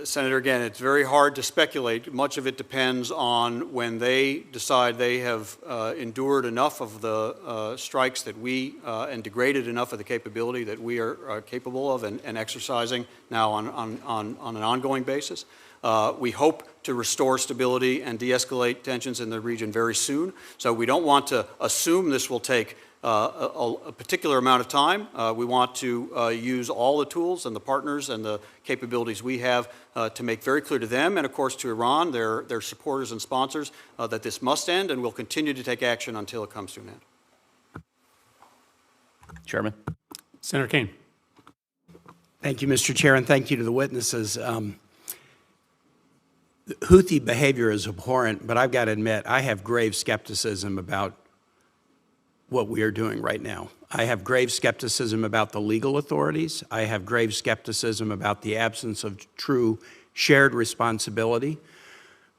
Senator, again, it's very hard to speculate. Much of it depends on when they decide they have endured enough of the strikes that we and degraded enough of the capability that we are capable of and exercising now on an ongoing basis. We hope to restore stability and de-escalate tensions in the region very soon. So we don't want to assume this will take a particular amount of time. We want to use all the tools and the partners and the capabilities we have to make very clear to them and, of course, to Iran, their supporters and sponsors, that this must end, and we'll continue to take action until it comes to an end. Chairman. Senator Kaine. Thank you, Mr. Chair, and thank you to the witnesses. Houthi behavior is abhorrent, but I've got to admit, I have grave skepticism about what we are doing right now. I have grave skepticism about the legal authorities. I have grave skepticism about the absence of true shared responsibility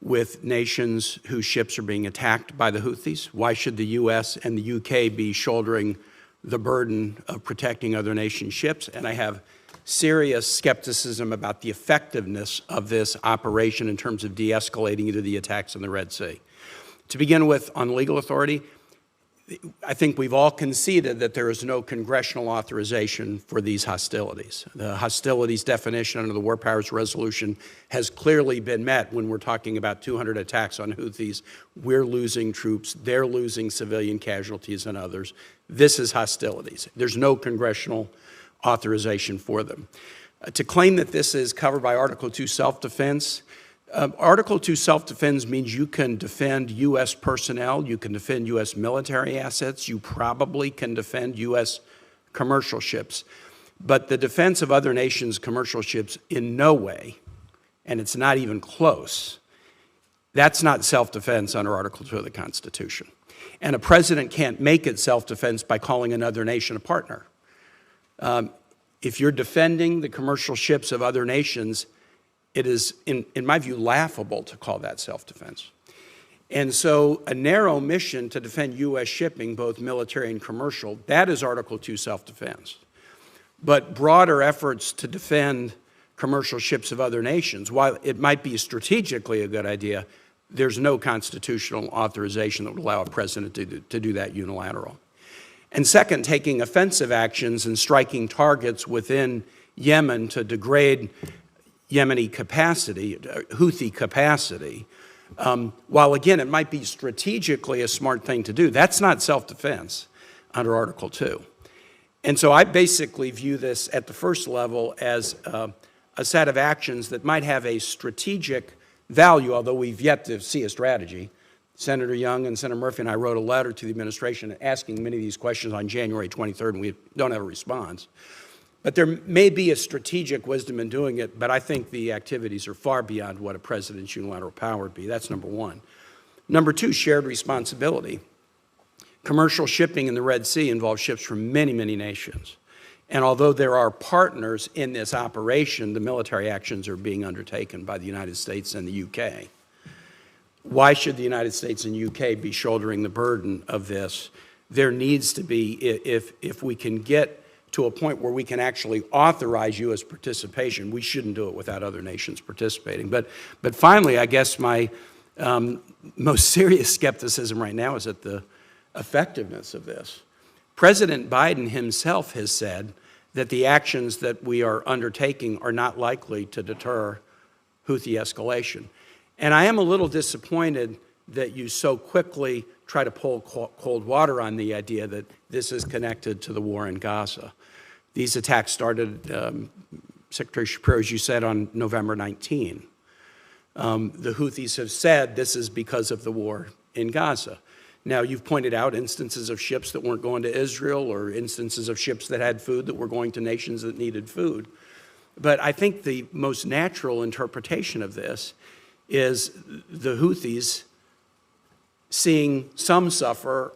with nations whose ships are being attacked by the Houthis. Why should the U.S. and the U.K. be shouldering the burden of protecting other nations' ships? And I have serious skepticism about the effectiveness of this operation in terms of de-escalating either the attacks in the Red Sea. To begin with, on legal authority, I think we've all conceded that there is no congressional authorization for these hostilities. The hostilities definition under the War Powers Resolution has clearly been met when we're talking about 200 attacks on Houthis. We're losing troops, they're losing civilian casualties and others. This is hostilities. There's no congressional authorization for them. To claim that this is covered by Article 2 self-defense, Article 2 self-defense means you can defend U.S. personnel, you can defend U.S. military assets, you probably can defend U.S. commercial ships. But the defense of other nations' commercial ships in no way, and it's not even close, that's not self-defense under Article 2 of the Constitution. And a president can't make it self-defense by calling another nation a partner. If you're defending the commercial ships of other nations, it is, in my view, laughable to call that self-defense. And so a narrow mission to defend U.S. shipping, both military and commercial, that is Article 2 self-defense. But broader efforts to defend commercial ships of other nations, while it might be strategically a good idea, there's no constitutional authorization that would allow a president to do that unilateral. And second, taking offensive actions and striking targets within Yemen to degrade Yemeni capacity, Houthi capacity, while again it might be strategically a smart thing to do, that's not self-defense under Article 2. And so I basically view this at the first level as a set of actions that might have a strategic value, although we've yet to see a strategy. Senator Young and Senator Murphy and I wrote a letter to the administration asking many of these questions on January 23rd, and we don't have a response. But there may be a strategic wisdom in doing it, but I think the activities are far beyond what a president's unilateral power would be. That's number one. Number two, shared responsibility. Commercial shipping in the Red Sea involves ships from many, many nations. And although there are partners in this operation, the military actions are being undertaken by the United States and the UK. Why should the United States and UK be shouldering the burden of this? There needs to be, if we can get to a point where we can actually authorize U.S. participation. We shouldn't do it without other nations participating. But finally, I guess my most serious skepticism right now is at the effectiveness of this. President Biden himself has said that the actions that we are undertaking are not likely to deter Houthi escalation. And I am a little disappointed that you so quickly try to pull cold water on the idea that this is connected to the war in Gaza. These attacks started, Secretary Shapiro, as you said, on November 19. The Houthis have said this is because of the war in Gaza. Now, you've pointed out instances of ships that weren't going to Israel or instances of ships that had food that were going to nations that needed food. But I think the most natural interpretation of this is the Houthis seeing some suffer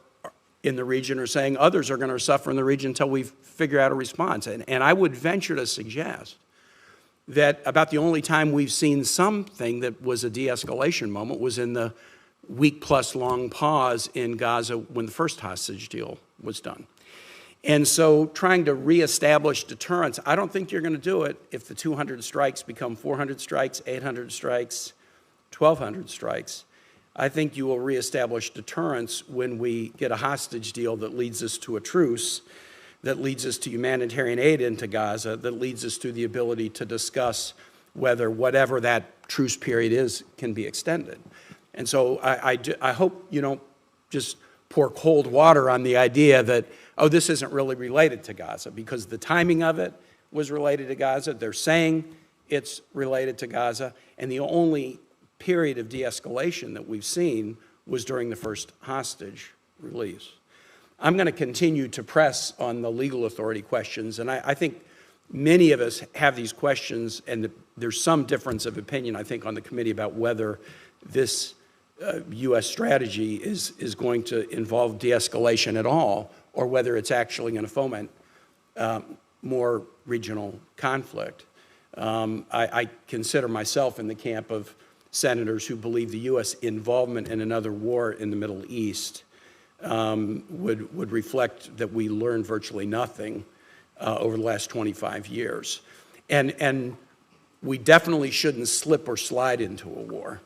in the region or saying others are going to suffer in the region until we figure out a response. And I would venture to suggest that about the only time we've seen something that was a de-escalation moment was in the week-plus-long pause in Gaza when the first hostage deal was done. And so trying to reestablish deterrence, I don't think you're going to do it if the 200 strikes become 400 strikes, 800 strikes, 1,200 strikes. I think you will reestablish deterrence when we get a hostage deal that leads us to a truce, that leads us to humanitarian aid into Gaza, that leads us to the ability to discuss whether whatever that truce period is can be extended. And so I hope you don't just pour cold water on the idea that, oh, this isn't really related to Gaza, because the timing of it was related to Gaza. They're saying it's related to Gaza, and the only period of de-escalation that we've seen was during the first hostage release. I'm going to continue to press on the legal authority questions, and I think many of us have these questions, and there's some difference of opinion, I think, on the committee about whether this U.S. strategy is going to involve de-escalation at all, or whether it's actually going to foment more regional conflict. I consider myself in the camp of senators who believe the U.S. involvement in another war in the Middle East would reflect that we learned virtually nothing over the last 25 years. And we definitely shouldn't slip or slide into a war.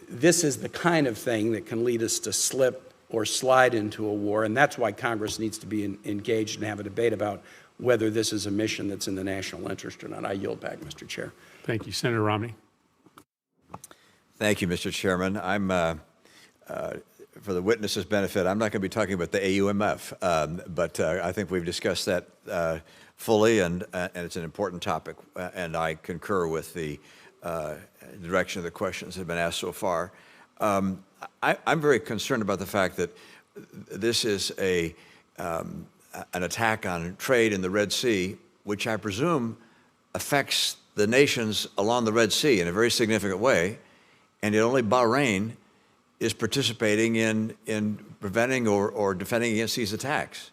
This is the kind of thing that can lead us to slip or slide into a war, and that's why Congress needs to be engaged and have a debate about whether this is a mission that's in the national interest or not. I yield back, Mr. Chair. Thank you. Senator Romney. Thank you, Mr. Chairman. For the witnesses' benefit, I'm not going to be talking about the AUMF, but I think we've discussed that fully, and it's an important topic, and I concur with the direction of the questions that have been asked so far. I'm very concerned about the fact that this is an attack on trade in the Red Sea, which I presume affects the nations along the Red Sea in a very significant way, and yet only Bahrain is participating in preventing or defending against these attacks.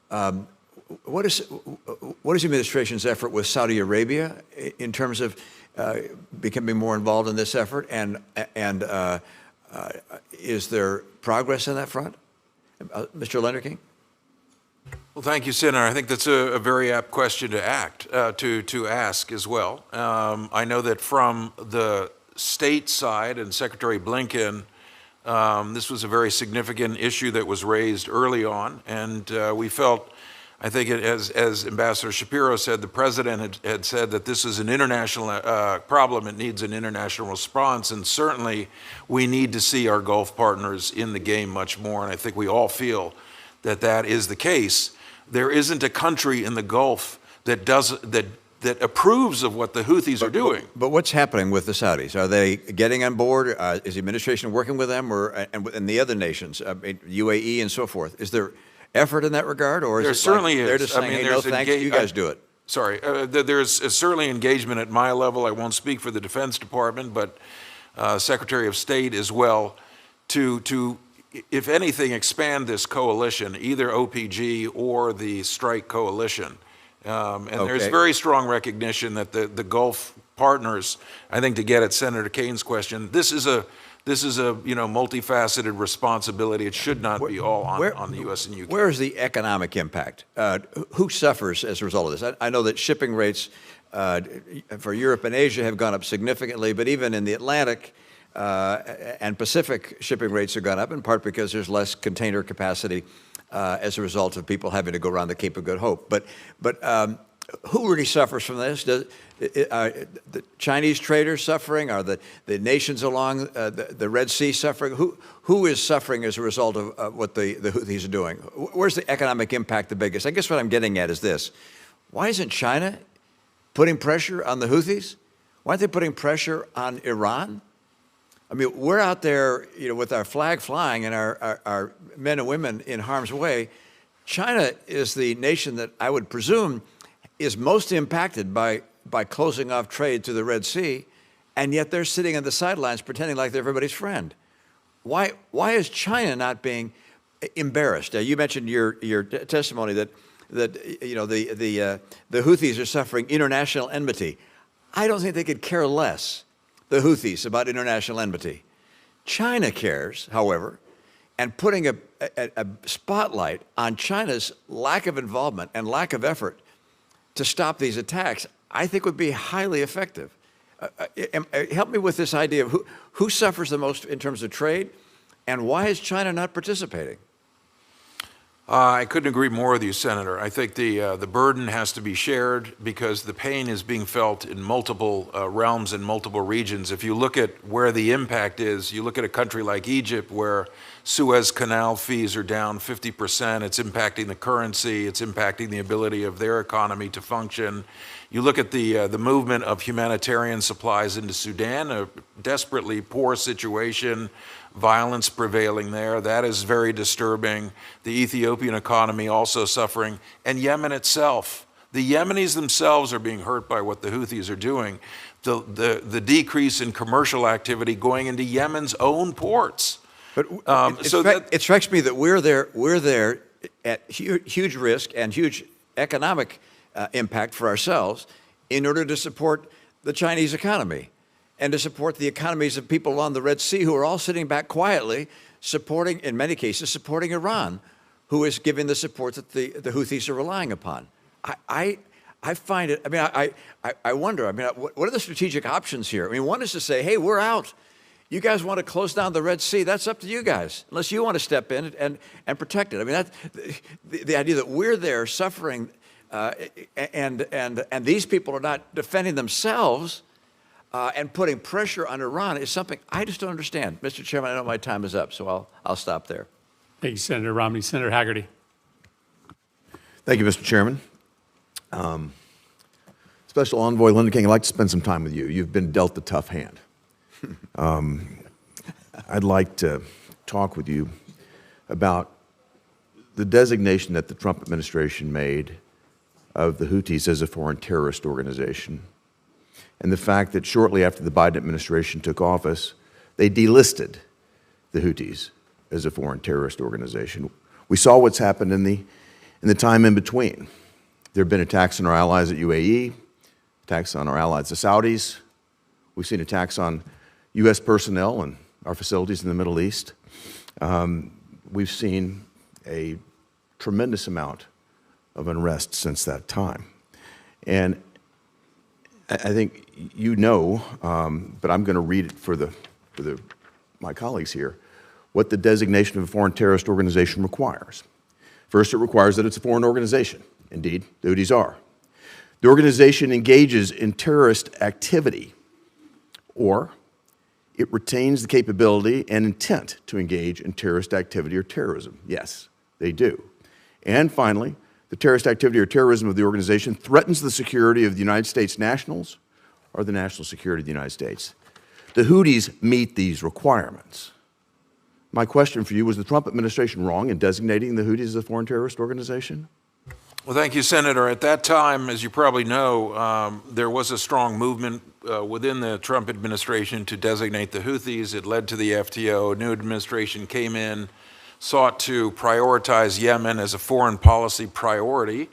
What is the administration's effort with Saudi Arabia in terms of becoming more involved in this effort, and is there progress on that front? Mr. Lenderking? Well, thank you, Senator. I think that's a very apt question to ask as well. I know that from the state side and Secretary Blinken, this was a very significant issue that was raised early on, and we felt, I think as Ambassador Shapiro said, the President had said that this is an international problem. It needs an international response, and certainly we need to see our Gulf partners in the game much more, and I think we all feel that that is the case. There isn't a country in the Gulf that approves of what the Houthis are doing. But what's happening with the Saudis? Are they getting on board? Is the administration working with them, and the other nations, UAE and so forth? Is there effort in that regard, or is there certainly is? They're just saying, hey, no thanks, you guys do it? Sorry, there's certainly engagement at my level. I won't speak for the Defense Department, but Secretary of State as well, to if anything, expand this coalition, either OPG or the Strike Coalition. And there's very strong recognition that the Gulf partners, I think to get at Senator Kane's question, this is This is a, multifaceted responsibility. It should not be all on the U.S. and UK. Where is the economic impact? Who suffers as a result of this? I know that shipping rates for Europe and Asia have gone up significantly, but even in the Atlantic and Pacific, shipping rates have gone up, in part because there's less container capacity as a result of people having to go around the Cape of Good Hope. But who really suffers from this? Are the Chinese traders suffering? Are the nations along the Red Sea suffering? Who is suffering as a result of what the Houthis are doing? Where's the economic impact the biggest? I guess what I'm getting at is this. Why isn't China putting pressure on the Houthis? Why aren't they putting pressure on Iran? I mean, we're out there, with our flag flying and our men and women in harm's way. China is the nation that I would presume is most impacted by closing off trade to the Red Sea, and yet they're sitting on the sidelines pretending like they're everybody's friend. Why is China not being embarrassed? You mentioned your testimony that the Houthis are suffering international enmity. I don't think they could care less, the Houthis, about international enmity. China cares, however, and putting a spotlight on China's lack of involvement and lack of effort to stop these attacks, I think would be highly effective. Help me with this idea of who suffers the most in terms of trade, and why is China not participating? I couldn't agree more with you, Senator. I think the burden has to be shared because the pain is being felt in multiple realms and multiple regions. If you look at where the impact is, you look at a country like Egypt where Suez Canal fees are down 50%. It's impacting the currency. It's impacting the ability of their economy to function. You look at the movement of humanitarian supplies into Sudan, a desperately poor situation, violence prevailing there. That is very disturbing. The Ethiopian economy also suffering, and Yemen itself. The Yemenis themselves are being hurt by what the Houthis are doing. The decrease in commercial activity going into Yemen's own ports. But it strikes me that we're there at huge risk and huge economic impact for ourselves in order to support the Chinese economy and to support the economies of people along the Red Sea who are all sitting back quietly, supporting, in many cases, supporting Iran, who is giving the support that the Houthis are relying upon. I find it, I wonder, what are the strategic options here? One is to say, hey, we're out. You guys want to close down the Red Sea, that's up to you guys, unless you want to step in and protect it. The idea that we're there suffering and these people are not defending themselves and putting pressure on Iran is something I just don't understand. Mr. Chairman, I know my time is up, so I'll stop there. Thank you, Senator Romney. Senator Haggerty. Thank you, Mr. Chairman. Special Envoy Linda King, I'd like to spend some time with you. You've been dealt a tough hand. I'd like to talk with you about the designation that the Trump administration made of the Houthis as a foreign terrorist organization, and the fact that shortly after the Biden administration took office, they delisted the Houthis as a foreign terrorist organization. We saw what's happened in the time in between. There have been attacks on our allies at UAE, attacks on our allies, the Saudis. We've seen attacks on U.S. personnel and our facilities in the Middle East. We've seen a tremendous amount of unrest since that time. And I think you know, but I'm going to read it for my colleagues here, what the designation of a foreign terrorist organization requires. First, it requires that it's a foreign organization. Indeed, the Houthis are. The organization engages in terrorist activity, or it retains the capability and intent to engage in terrorist activity or terrorism. Yes, they do. And finally, the terrorist activity or terrorism of the organization threatens the security of the United States nationals or the national security of the United States. The Houthis meet these requirements. My question for you, was the Trump administration wrong in designating the Houthis as a foreign terrorist organization? Well, thank you, Senator. At that time, as you probably know, there was a strong movement within the Trump administration to designate the Houthis. It led to the FTO. A new administration came in, sought to prioritize Yemen as a foreign policy priority,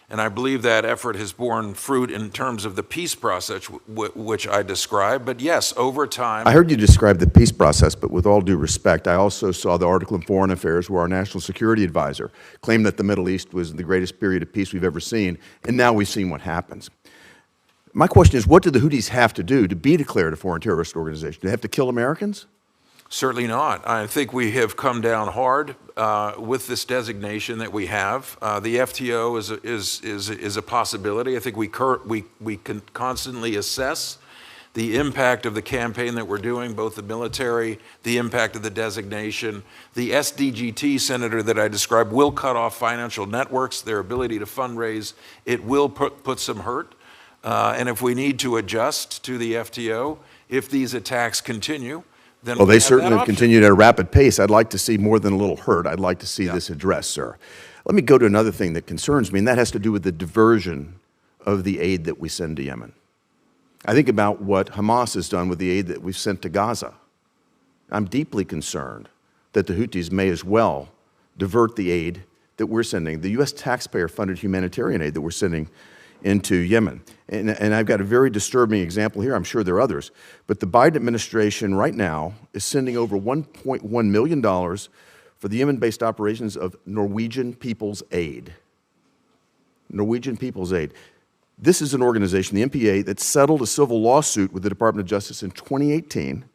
And I believe that effort has borne fruit in terms of the peace process, which I described. But yes, over time. I heard you describe the peace process, but with all due respect, I also saw the article in Foreign Affairs where our national security advisor claimed that the Middle East was the greatest period of peace we've ever seen, and now we've seen what happens. My question is, what do the Houthis have to do to be declared a foreign terrorist organization? Do they have to kill Americans? Certainly not. I think we have come down hard with this designation that we have. The FTO is a possibility. I think we can constantly assess the impact of the campaign that we're doing, both the military, the impact of the designation. The SDGT, Senator, that I described will cut off financial networks, their ability to fundraise. It will put some hurt. And if we need to adjust to the FTO, if these attacks continue, then well, we they have certainly that have option. continued at a rapid pace. I'd like to see more than a little hurt. I'd like to see this addressed, sir. Let me go to another thing that concerns me, and that has to do with the diversion of the aid that we send to Yemen. I think about what Hamas has done with the aid that we've sent to Gaza. I'm deeply concerned that the Houthis may as well divert the aid that we're sending, the U.S. taxpayer-funded humanitarian aid that we're sending into Yemen. And I've got a very disturbing example here. I'm sure there are others. But the Biden administration right now is sending over $1.1 million for the Yemen-based operations of Norwegian People's Aid. Norwegian People's Aid. This is an organization, the NPA, that settled a civil lawsuit with the Department of Justice in 2018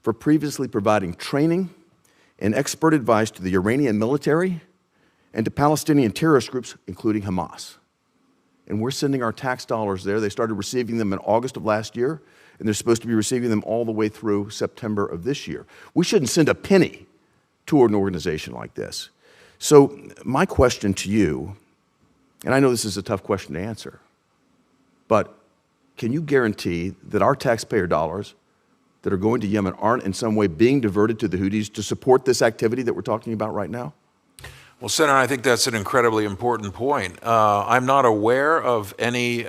for previously providing training and expert advice to the Iranian military and to Palestinian terrorist groups, including Hamas. And we're sending our tax dollars there. They started receiving them in August of last year, and they're supposed to be receiving them all the way through September of this year. We shouldn't send a penny to an organization like this. So my question to you, and I know this is a tough question to answer, but can you guarantee that our taxpayer dollars that are going to Yemen aren't in some way being diverted to the Houthis to support this activity that we're talking about right now? Well, Senator, I think that's an incredibly important point. I'm not aware of any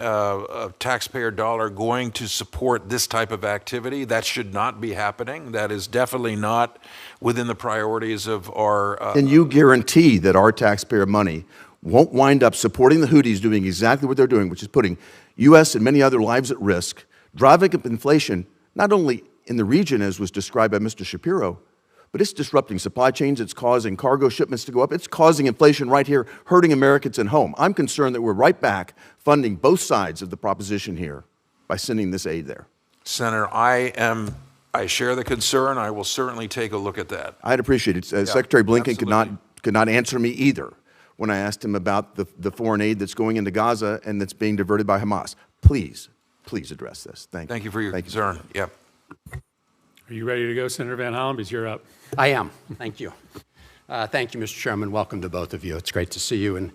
taxpayer dollar going to support this type of activity. That should not be happening. That is definitely not within the priorities of our... Can you guarantee that our taxpayer money won't wind up supporting the Houthis doing exactly what they're doing, which is putting U.S. and many other lives at risk, driving up inflation, not only in the region, as was described by Mr. Shapiro, but it's disrupting supply chains, it's causing cargo shipments to go up, it's causing inflation right here, hurting Americans at home. I'm concerned that we're right back funding both sides of the proposition here by sending this aid there. Senator, I share the concern. I will certainly take a look at that. I'd appreciate it. Secretary Blinken could not answer me either when I asked him about the foreign aid that's going into Gaza and that's being diverted by Hamas. Please, please address this. Thank you. Thank you for your concern. Yep. Are you ready to go, Senator Van Hollen? Because you're up. I am. Thank you. Thank you, Mr. Chairman. Welcome to both of you. It's great to see you. And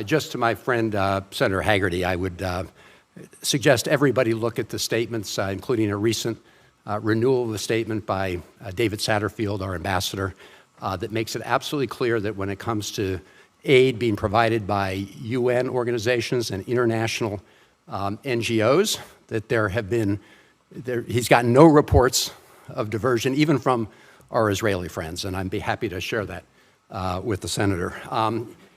just to my friend, Senator Hagerty, I would suggest everybody look at the statements, including a recent renewal of the statement by David Satterfield, our ambassador, that makes it absolutely clear that when it comes to aid being provided by UN organizations and international NGOs, that there have been, he's gotten no reports of diversion, even from our Israeli friends, and I'd be happy to share that with the Senator.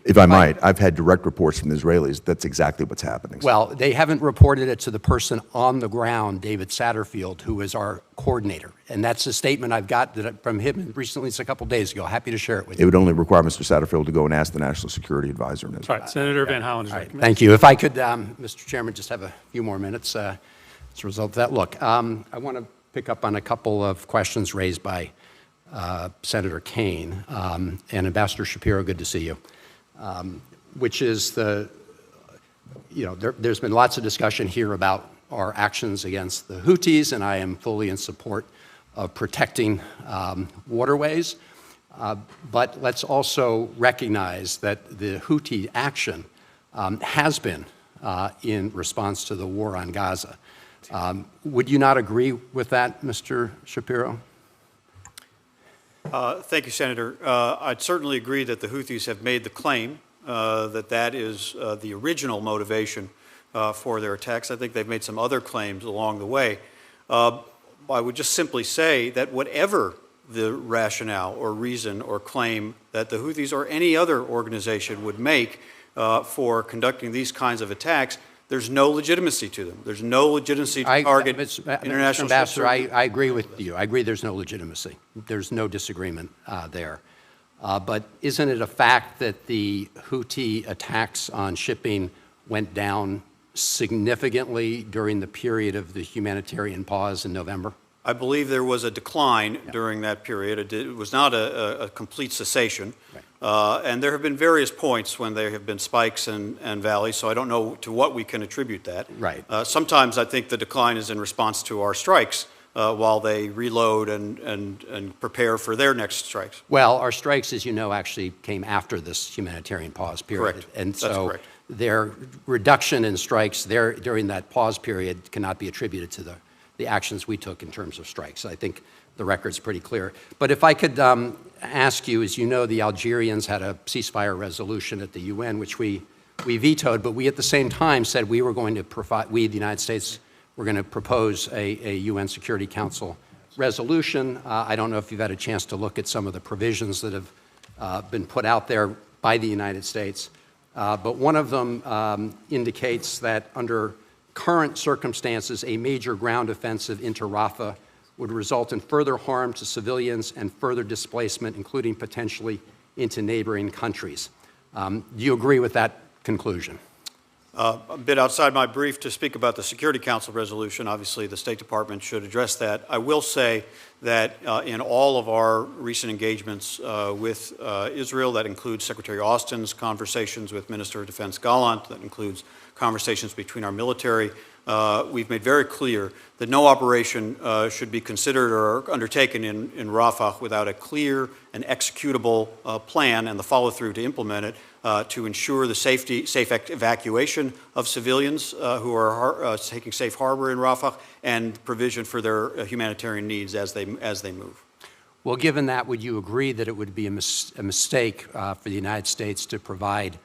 If I might, I've had direct reports from the Israelis. That's exactly what's happening. Well, they haven't reported it to the person on the ground, David Satterfield, who is our coordinator. And that's a statement I've got from him recently, it's a couple days ago. Happy to share it with you. It would only require Mr. Satterfield to go and ask the National Security Advisor. All right, Senator Van Hollen is recommended. Thank you. If I could, Mr. Chairman, just have a few more minutes as a result of that. Look, I want to pick up on a couple of questions raised by Senator Kaine and Ambassador Shapiro. Good to see you. Which is there's been lots of discussion here about our actions against the Houthis, and I am fully in support of protecting waterways. But let's also recognize that the Houthi action has been in response to the war on Gaza. Would you not agree with that, Mr. Shapiro? Thank you, Senator. I'd certainly agree that the Houthis have made the claim that is the original motivation for their attacks. I think they've made some other claims along the way. I would just simply say that whatever the rationale or reason or claim that the Houthis or any other organization would make for conducting these kinds of attacks, there's no legitimacy to them. There's no legitimacy to target international ships. Ambassador, I agree with you. I agree there's no legitimacy. There's no disagreement there. But isn't it a fact that the Houthi attacks on shipping went down significantly during the period of the humanitarian pause in November? I believe there was a decline during that period. It was not a complete cessation. Right. And there have been various points when there have been spikes and valleys, so I don't know to what we can attribute that. Right. Sometimes I think the decline is in response to our strikes while they reload and prepare for their next strikes. Well, our strikes, as you know, actually came after this humanitarian pause period. Correct. And That's so correct. their reduction in strikes there during that pause period cannot be attributed to the actions we took in terms of strikes. I think the record's pretty clear. But if I could ask you, as you know, the Algerians had a ceasefire resolution at the UN, which we vetoed, but we at the same time said we were going to provide, we, the United States, were going to propose a UN Security Council resolution. I don't know if you've had a chance to look at some of the provisions that have been put out there by the United States. But one of them indicates that under current circumstances, a major ground offensive into Rafah would result in further harm to civilians and further displacement, including potentially into neighboring countries. Do you agree with that conclusion? A bit outside my brief to speak about the Security Council resolution. Obviously, the State Department should address that. I will say that in all of our recent engagements with Israel, that includes Secretary Austin's conversations with Minister of Defense Gallant, that includes conversations between our military, we've made very clear that no operation should be considered or undertaken in Rafah without a clear and executable plan and the follow-through to implement it to ensure the safe evacuation of civilians who are taking safe harbor in Rafah and provision for their humanitarian needs as they move. Well, given that, would you agree that it would be a mistake for the United States to provide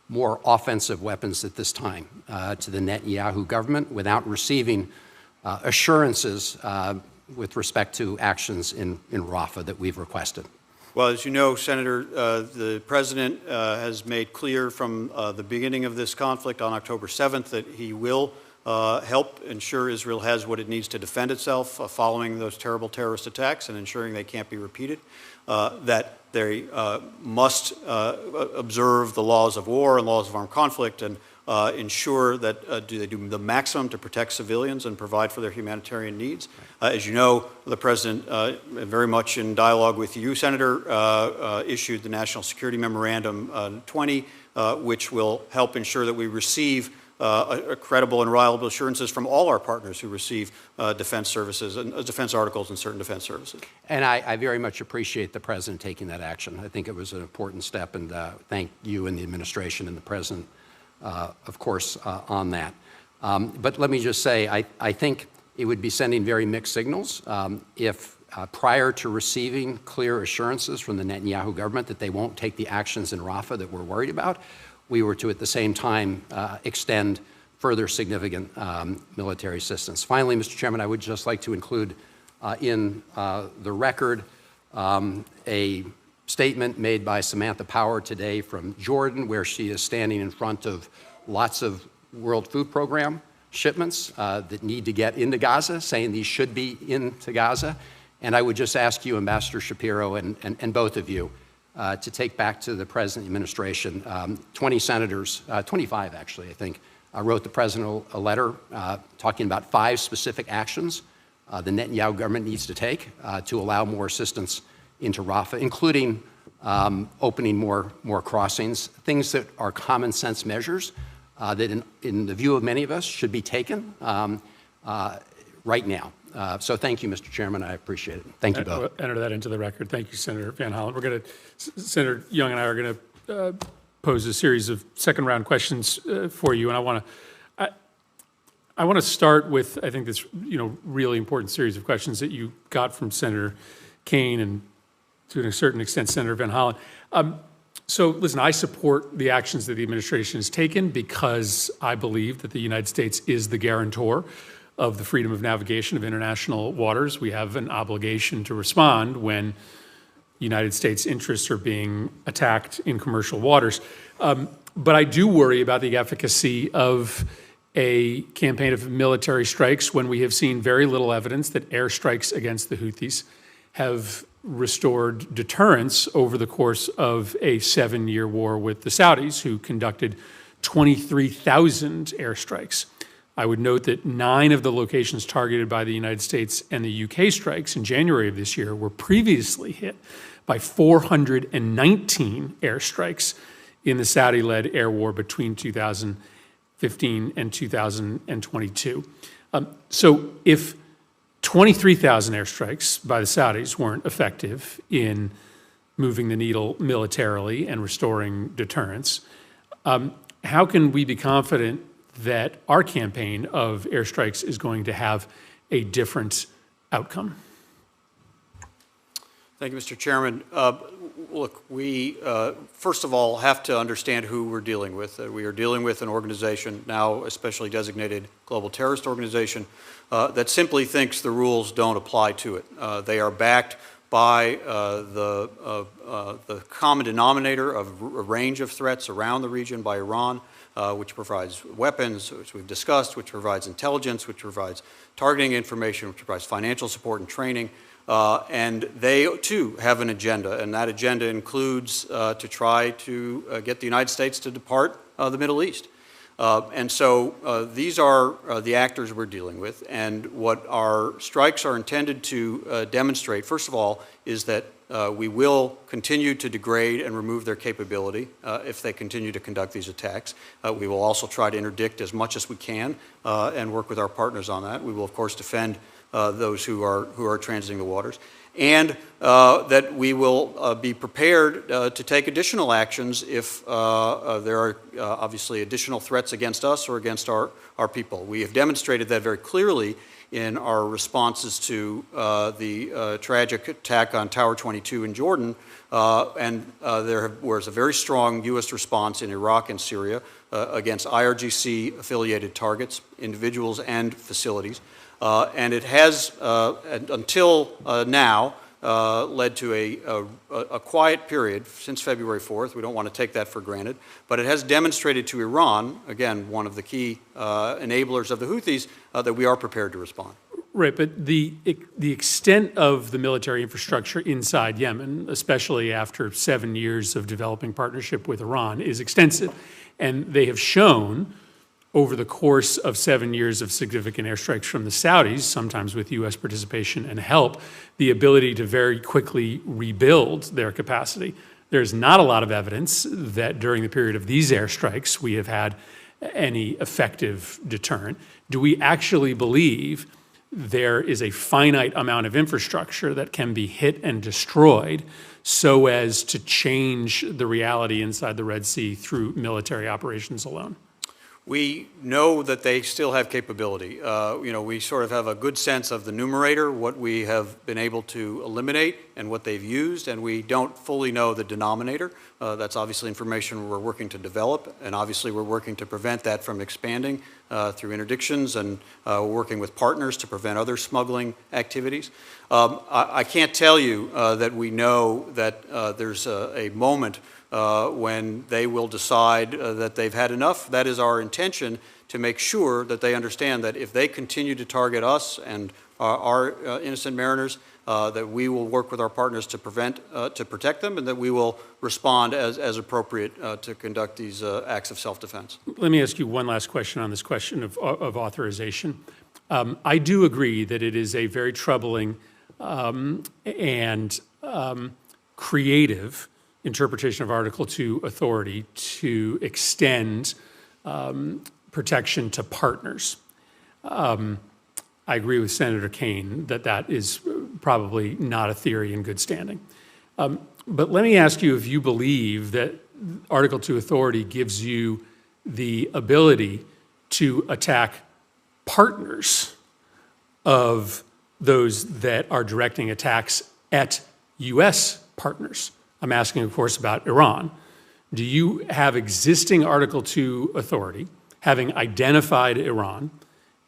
more offensive weapons at this time to the Netanyahu government without receiving assurances with respect to actions in Rafah that we've requested? Well, as you know, Senator, the President has made clear from the beginning of this conflict on October 7th that he will help ensure Israel has what it needs to defend itself following those terrible terrorist attacks and ensuring they can't be repeated, that they must observe the laws of war and laws of armed conflict and ensure that they do the maximum to protect civilians and provide for their humanitarian needs. As you know, the President, very much in dialogue with you, Senator, issued the National Security Memorandum 20, which will help ensure that we receive credible and reliable assurances from all our partners who receive defense services and defense articles and certain defense services. And I very much appreciate the President taking that action. I think it was an important step, and thank you and the administration and the President, of course, on that. But let me just say, I think it would be sending very mixed signals if prior to receiving clear assurances from the Netanyahu government that they won't take the actions in Rafah that we're worried about, we were to, at the same time, extend further significant military assistance. Finally, Mr. Chairman, I would just like to include in the record a statement made by Samantha Power today from Jordan, where she is standing in front of lots of World Food Program shipments that need to get into Gaza, saying these should be into Gaza. And I would just ask you, Ambassador Shapiro, and both of you, to take back to the President and the administration. 20 senators, 25 actually, I think, wrote the President a letter talking about 5 specific actions the Netanyahu government needs to take to allow more assistance into Rafah, including opening more crossings, things that are common sense measures that in the view of many of us should be taken right now. So thank you, Mr. Chairman. I appreciate it. Thank you both. We'll enter that into the record. Thank you, Senator Van Hollen. We're going to, Senator Young and I are going to pose a series of second-round questions for you, and I want to start with, I think, this really important series of questions that you got from Senator Kaine and, to a certain extent, Senator Van Hollen. So, listen, I support the actions that the administration has taken because I believe that the United States is the guarantor of the freedom of navigation of international waters. We have an obligation to respond when United States interests are being attacked in commercial waters. But I do worry about the efficacy of a campaign of military strikes when we have seen very little evidence that airstrikes against the Houthis have restored deterrence over the course of a 7-year war with the Saudis, who conducted 23,000 airstrikes. I would note that 9 of the locations targeted by the United States and the UK strikes in January of this year were previously hit by 419 airstrikes in the Saudi-led air war between 2015 and 2022. So if 23,000 airstrikes by the Saudis weren't effective in moving the needle militarily and restoring deterrence, how can we be confident that our campaign of airstrikes is going to have a different outcome? Thank you, Mr. Chairman. Look, we first of all have to understand who we're dealing with. We are dealing with an organization, now especially designated global terrorist organization, that simply thinks the rules don't apply to it. They are backed by the common denominator of a range of threats around the region by Iran, which provides weapons, which we've discussed, which provides intelligence, which provides targeting information, which provides financial support and training. And they, too, have an agenda, and that agenda includes to try to get the United States to depart the Middle East. And so these are the actors we're dealing with, and what our strikes are intended to demonstrate, first of all, is that we will continue to degrade and remove their capability if they continue to conduct these attacks. We will also try to interdict as much as we can and work with our partners on that. We will, of course, defend those who are transiting the waters, and that we will be prepared to take additional actions if there are obviously additional threats against us or against our people. We have demonstrated that very clearly in our responses to the tragic attack on Tower 22 in Jordan, and there was a very strong U.S. response in Iraq and Syria against IRGC-affiliated targets, individuals, and facilities. And it has, until now, led to a quiet period since February 4th. We don't want to take that for granted. But it has demonstrated to Iran, again, one of the key enablers of the Houthis, that we are prepared to respond. Right, but the extent of the military infrastructure inside Yemen, especially after 7 years of developing partnership with Iran, is extensive. And they have shown over the course of 7 years of significant airstrikes from the Saudis, sometimes with U.S. participation and help, the ability to very quickly rebuild their capacity. There's not a lot of evidence that during the period of these airstrikes we have had any effective deterrent. Do we actually believe there is a finite amount of infrastructure that can be hit and destroyed so as to change the reality inside the Red Sea through military operations alone? We know that they still have capability. We sort of have a good sense of the numerator, what we have been able to eliminate and what they've used, and we don't fully know the denominator. That's obviously information we're working to develop, and obviously we're working to prevent that from expanding through interdictions, and we're working with partners to prevent other smuggling activities. I can't tell you that we know that there's a moment when they will decide that they've had enough. That is our intention, to make sure that they understand that if they continue to target us and our innocent mariners, that we will work with our partners to protect them, and that we will respond as appropriate to conduct these acts of self-defense. Let me ask you one last question on this question of authorization. I do agree that it is a very troubling and creative interpretation of Article 2 authority to extend protection to partners. I agree with Senator Kaine that that is probably not a theory in good standing. But let me ask you if you believe that Article 2 authority gives you the ability to attack partners of those that are directing attacks at U.S. partners. I'm asking, of course, about Iran. Do you have existing Article 2 authority, having identified Iran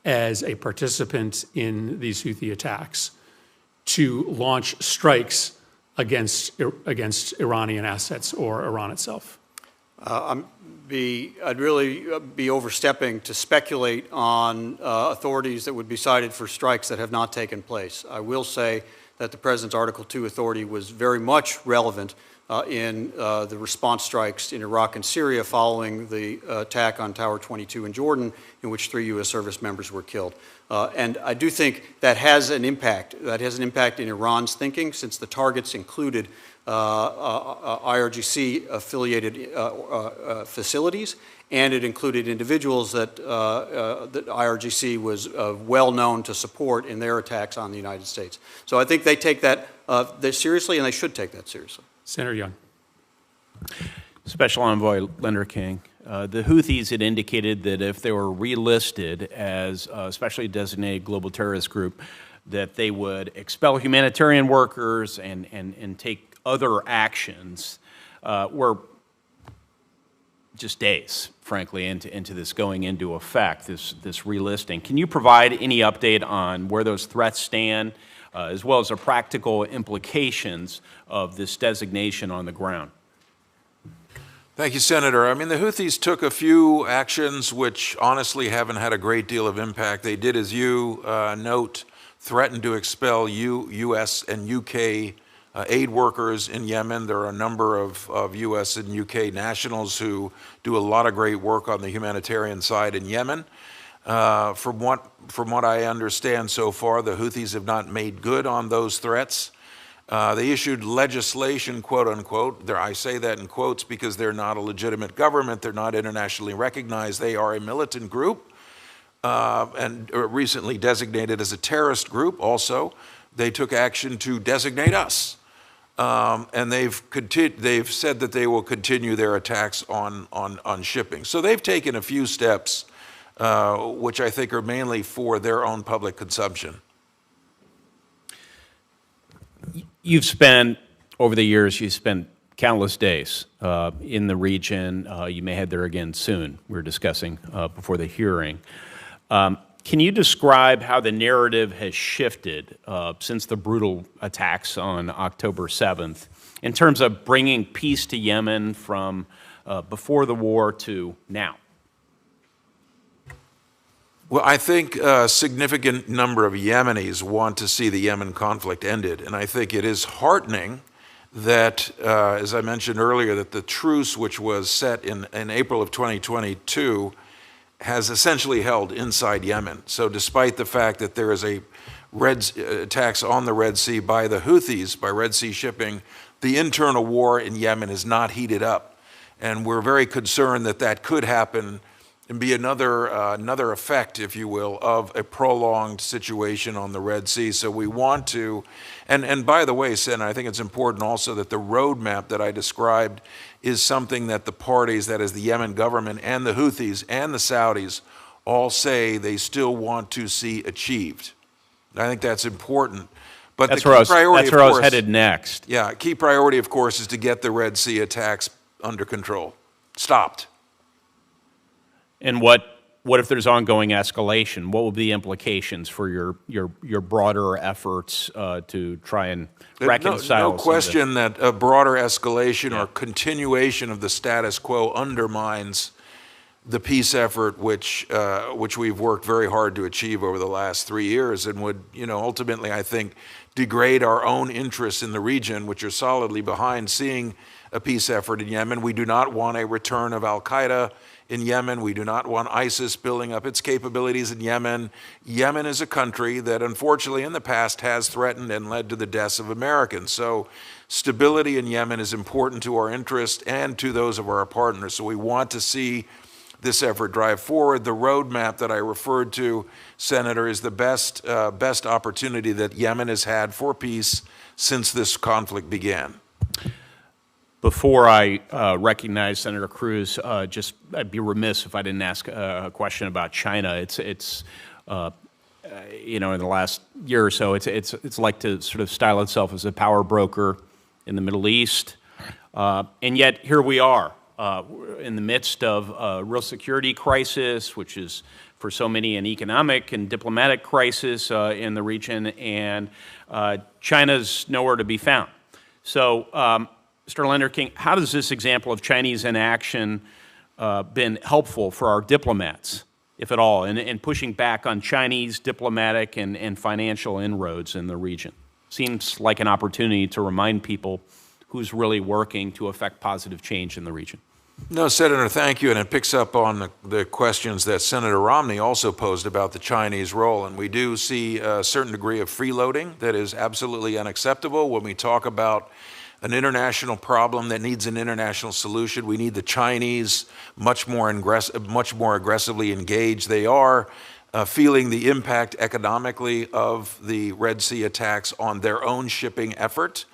as a participant in these Houthi attacks, to launch strikes against Iranian assets or Iran itself? I'd really be overstepping to speculate on authorities that would be cited for strikes that have not taken place. I will say that the President's Article 2 authority was very much relevant in the response strikes in Iraq and Syria following the attack on Tower 22 in Jordan, in which 3 U.S. service members were killed. And I do think that has an impact. That has an impact in Iran's thinking, since the targets included IRGC-affiliated facilities, and it included individuals that IRGC was well known to support in their attacks on the United States. So I think they take that seriously, and they should take that seriously. Senator Young. Special Envoy Leonard King, the Houthis had indicated that if they were relisted as a specially designated global terrorist group, that they would expel humanitarian workers and take other actions. We're just days, frankly, into this going into effect, this relisting. Can you provide any update on where those threats stand, as well as the practical implications of this designation on the ground? Thank you, Senator. I mean, the Houthis took a few actions which honestly haven't had a great deal of impact. They did, as you note, threaten to expel U.S. and U.K. Aid workers in Yemen. There are a number of U.S. and U.K. nationals who do a lot of great work on the humanitarian side in Yemen. From what I understand so far, the Houthis have not made good on those threats. They issued legislation, quote unquote. I say that in quotes because they're not a legitimate government. They're not internationally recognized. They are a militant group and recently designated as a terrorist group also. They took action to designate us. And they've said that they will continue their attacks on shipping. So they've taken a few steps, which I think are mainly for their own public consumption. You've spent, over the years, you've spent countless days in the region. You may head there again soon. We were discussing before the hearing. Can you describe how the narrative has shifted since the brutal attacks on October 7th in terms of bringing peace to Yemen from before the war to now? Well, I think a significant number of Yemenis want to see the Yemen conflict ended, and I think it is heartening that, as I mentioned earlier, that the truce which was set in April of 2022 has essentially held inside Yemen. So despite the fact that there is attacks on the Red Sea by the Houthis, by Red Sea shipping, the internal war in Yemen is not heated up. And we're very concerned that that could happen and be another effect, if you will, of a prolonged situation on the Red Sea. So we want to, and by the way, Senator, I think it's important also that the roadmap that I described is something that the parties, that is the Yemen government and the Houthis and the Saudis, all say they still want to see achieved. And I think that's important. But that's the where key priority, that's where I was headed next. Yeah, key priority, of course, is to get the Red Sea attacks under control, stopped. And what if there's ongoing escalation? What will be the implications for your broader efforts to try and reconcile? No question that a broader escalation or continuation of the status quo undermines the peace effort which we've worked very hard to achieve over the last 3 years, and would, ultimately, I think, degrade our own interests in the region, which are solidly behind seeing a peace effort in Yemen. We do not want a return of al-Qaeda in Yemen. We do not want ISIS building up its capabilities in Yemen. Yemen is a country that, unfortunately, in the past has threatened and led to the deaths of Americans. So stability in Yemen is important to our interest and to those of our partners. So we want to see this effort drive forward. The roadmap that I referred to, Senator, is the best opportunity that Yemen has had for peace since this conflict began. Before I recognize Senator Cruz, I'd be remiss if I didn't ask a question about China. It's in the last year or so, it's like to sort of style itself as a power broker in the Middle East, and yet here we are in the midst of a real security crisis, which is for so many an economic and diplomatic crisis in the region, and China's nowhere to be found. So, Mr. Lender King, how does this example of Chinese inaction been helpful for our diplomats, if at all, in pushing back on Chinese diplomatic and financial inroads in the region? Seems like an opportunity to remind people who's really working to affect positive change in the region. No, Senator, thank you. And it picks up on the questions that Senator Romney also posed about the Chinese role. And we do see a certain degree of freeloading that is absolutely unacceptable. When we talk about an international problem that needs an international solution, we need the Chinese much more aggressively engaged. They are feeling the impact economically of the Red Sea attacks on their own shipping effort.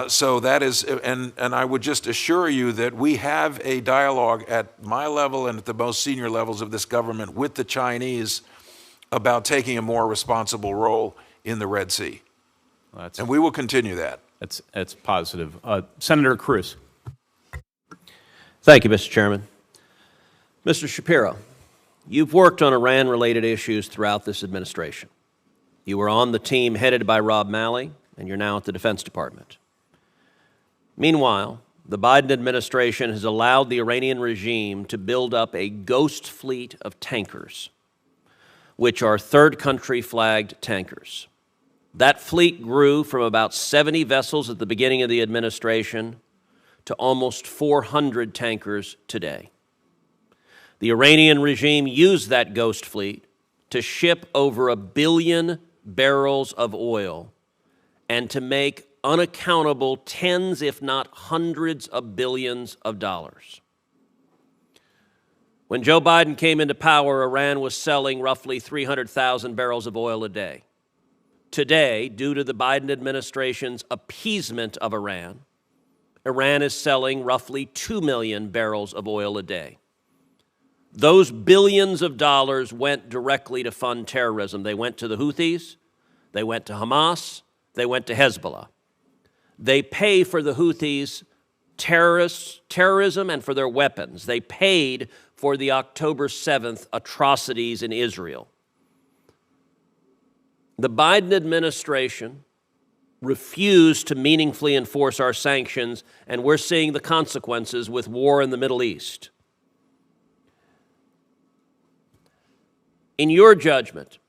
So that is, and I would just assure you that we have a dialogue at my level and at the most senior levels of this government with the Chinese about taking a more responsible role in the Red Sea. Well, and we will continue that. That's positive. Senator Cruz. Thank you, Mr. Chairman. Mr. Shapiro, you've worked on Iran-related issues throughout this administration. You were on the team headed by Rob Malley, and you're now at the Defense Department. Meanwhile, the Biden administration has allowed the Iranian regime to build up a ghost fleet of tankers, which are third country flagged tankers. That fleet grew from about 70 vessels at the beginning of the administration to almost 400 tankers today. The Iranian regime used that ghost fleet to ship over 1 billion barrels of oil and to make unaccountable tens, if not hundreds of billions of dollars. When Joe Biden came into power, Iran was selling roughly 300,000 barrels of oil a day. Today, due to the Biden administration's appeasement of Iran, Iran is selling roughly 2 million barrels of oil a day. Those billions of dollars went directly to fund terrorism. They went to the Houthis, they went to Hamas, they went to Hezbollah. They pay for the Houthis' terrorism and for their weapons. They paid for the October 7th atrocities in Israel. The Biden administration refused to meaningfully enforce our sanctions, and we're seeing the consequences with war in the Middle East. In your judgment,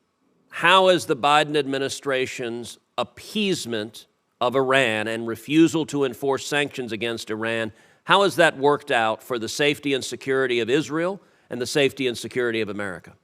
how has the Biden administration's appeasement of Iran and refusal to enforce sanctions against Iran, how has that worked out for the safety and security of Israel and the safety and security of America?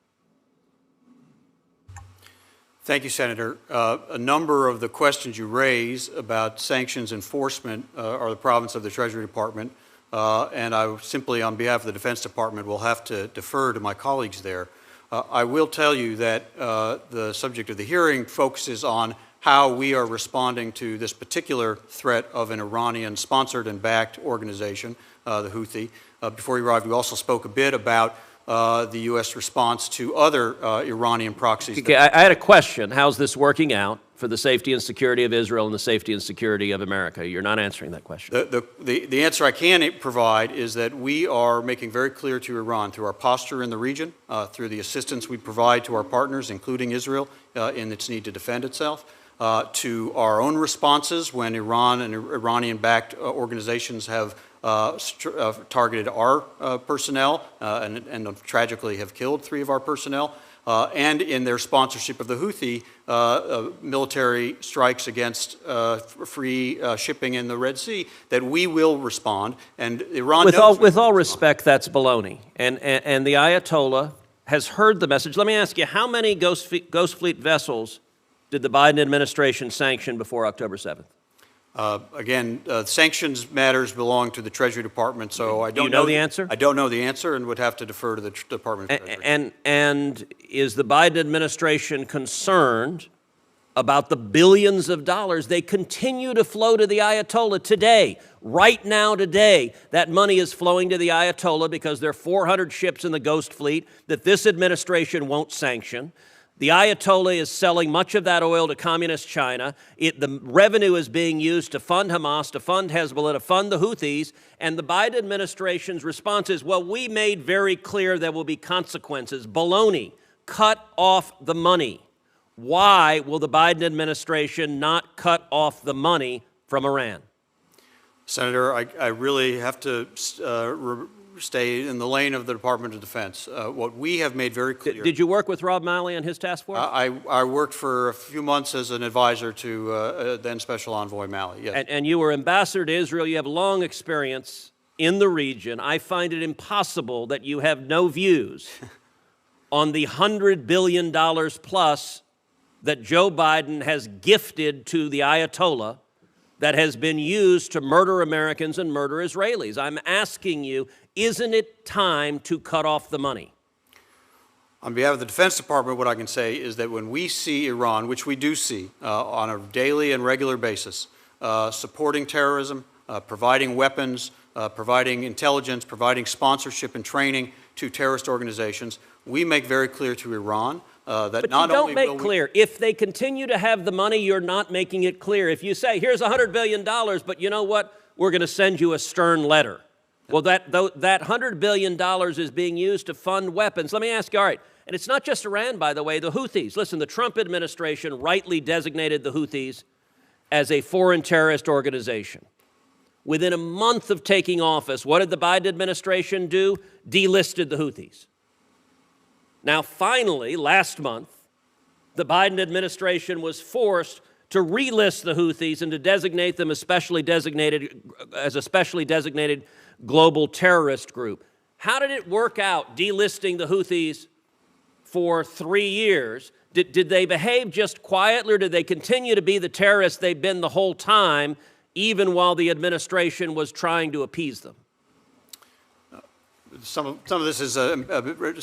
Thank you, Senator. A number of the questions you raise about sanctions enforcement are the province of the Treasury Department, and I simply, on behalf of the Defense Department, will have to defer to my colleagues there. I will tell you that the subject of the hearing focuses on how we are responding to this particular threat of an Iranian-sponsored and backed organization, the Houthi. Before you arrived, we also spoke a bit about the U.S. response to other Iranian proxies. Okay, I had a question. How's this working out for the safety and security of Israel and the safety and security of America? You're not answering that question. The answer I can provide is that we are making very clear to Iran, through our posture in the region, through the assistance we provide to our partners, including Israel, in its need to defend itself, to our own responses when Iran and Iranian-backed organizations have targeted our personnel and tragically have killed 3 of our personnel, and in their sponsorship of the Houthi military strikes against free shipping in the Red Sea, that we will respond. And Iran with all respect, that's baloney. And the Ayatollah has heard the message. Let me ask you, how many Ghost Fleet vessels did the Biden administration sanction before October 7th? Again, sanctions matters belong to the Treasury Department, so I don't know the answer? I don't know the answer and would have to defer to the Department of Treasury. And is the Biden administration concerned about the billions of dollars they continue to flow to the Ayatollah today? Right now, today, that money is flowing to the Ayatollah because there are 400 ships in the Ghost Fleet that this administration won't sanction. The Ayatollah is selling much of that oil to communist China. The revenue is being used to fund Hamas, to fund Hezbollah, to fund the Houthis. And the Biden administration's response is, well, we made very clear there will be consequences. Baloney. Cut off the money. Why will the Biden administration not cut off the money from Iran? Senator, I really have to stay in the lane of the Department of Defense. What we have made very clear. Did you work with Rob Malley and his task force? I worked for a few months as an advisor to then Special Envoy Malley, yes. And you were ambassador to Israel. You have long experience in the region. I find it impossible that you have no views on the $100 billion plus that Joe Biden has gifted to the Ayatollah that has been used to murder Americans and murder Israelis. I'm asking you, isn't it time to cut off the money? On behalf of the Defense Department, what I can say is that when we see Iran, which we do see on a daily and regular basis, supporting terrorism, providing weapons, providing intelligence, providing sponsorship and training to terrorist organizations, we make very clear to Iran that but not you don't only make will clear. If they continue to have the money, you're not making it clear. If you say, here's $100 billion, but you know what? We're going to send you a stern letter. Well, that $100 billion is being used to fund weapons. Let me ask you, all right, and it's not just Iran, by the way, the Houthis. Listen, the Trump administration rightly designated the Houthis as a foreign terrorist organization. Within a month of taking office, what did the Biden administration do? Delisted the Houthis. Now, finally, last month, the Biden administration was forced to relist the Houthis and to designate them as a specially designated global terrorist group. How did it work out, delisting the Houthis for 3 years? Did they behave just quietly, or did they continue to be the terrorists they've been the whole time, even while the administration was trying to appease them? Some of this is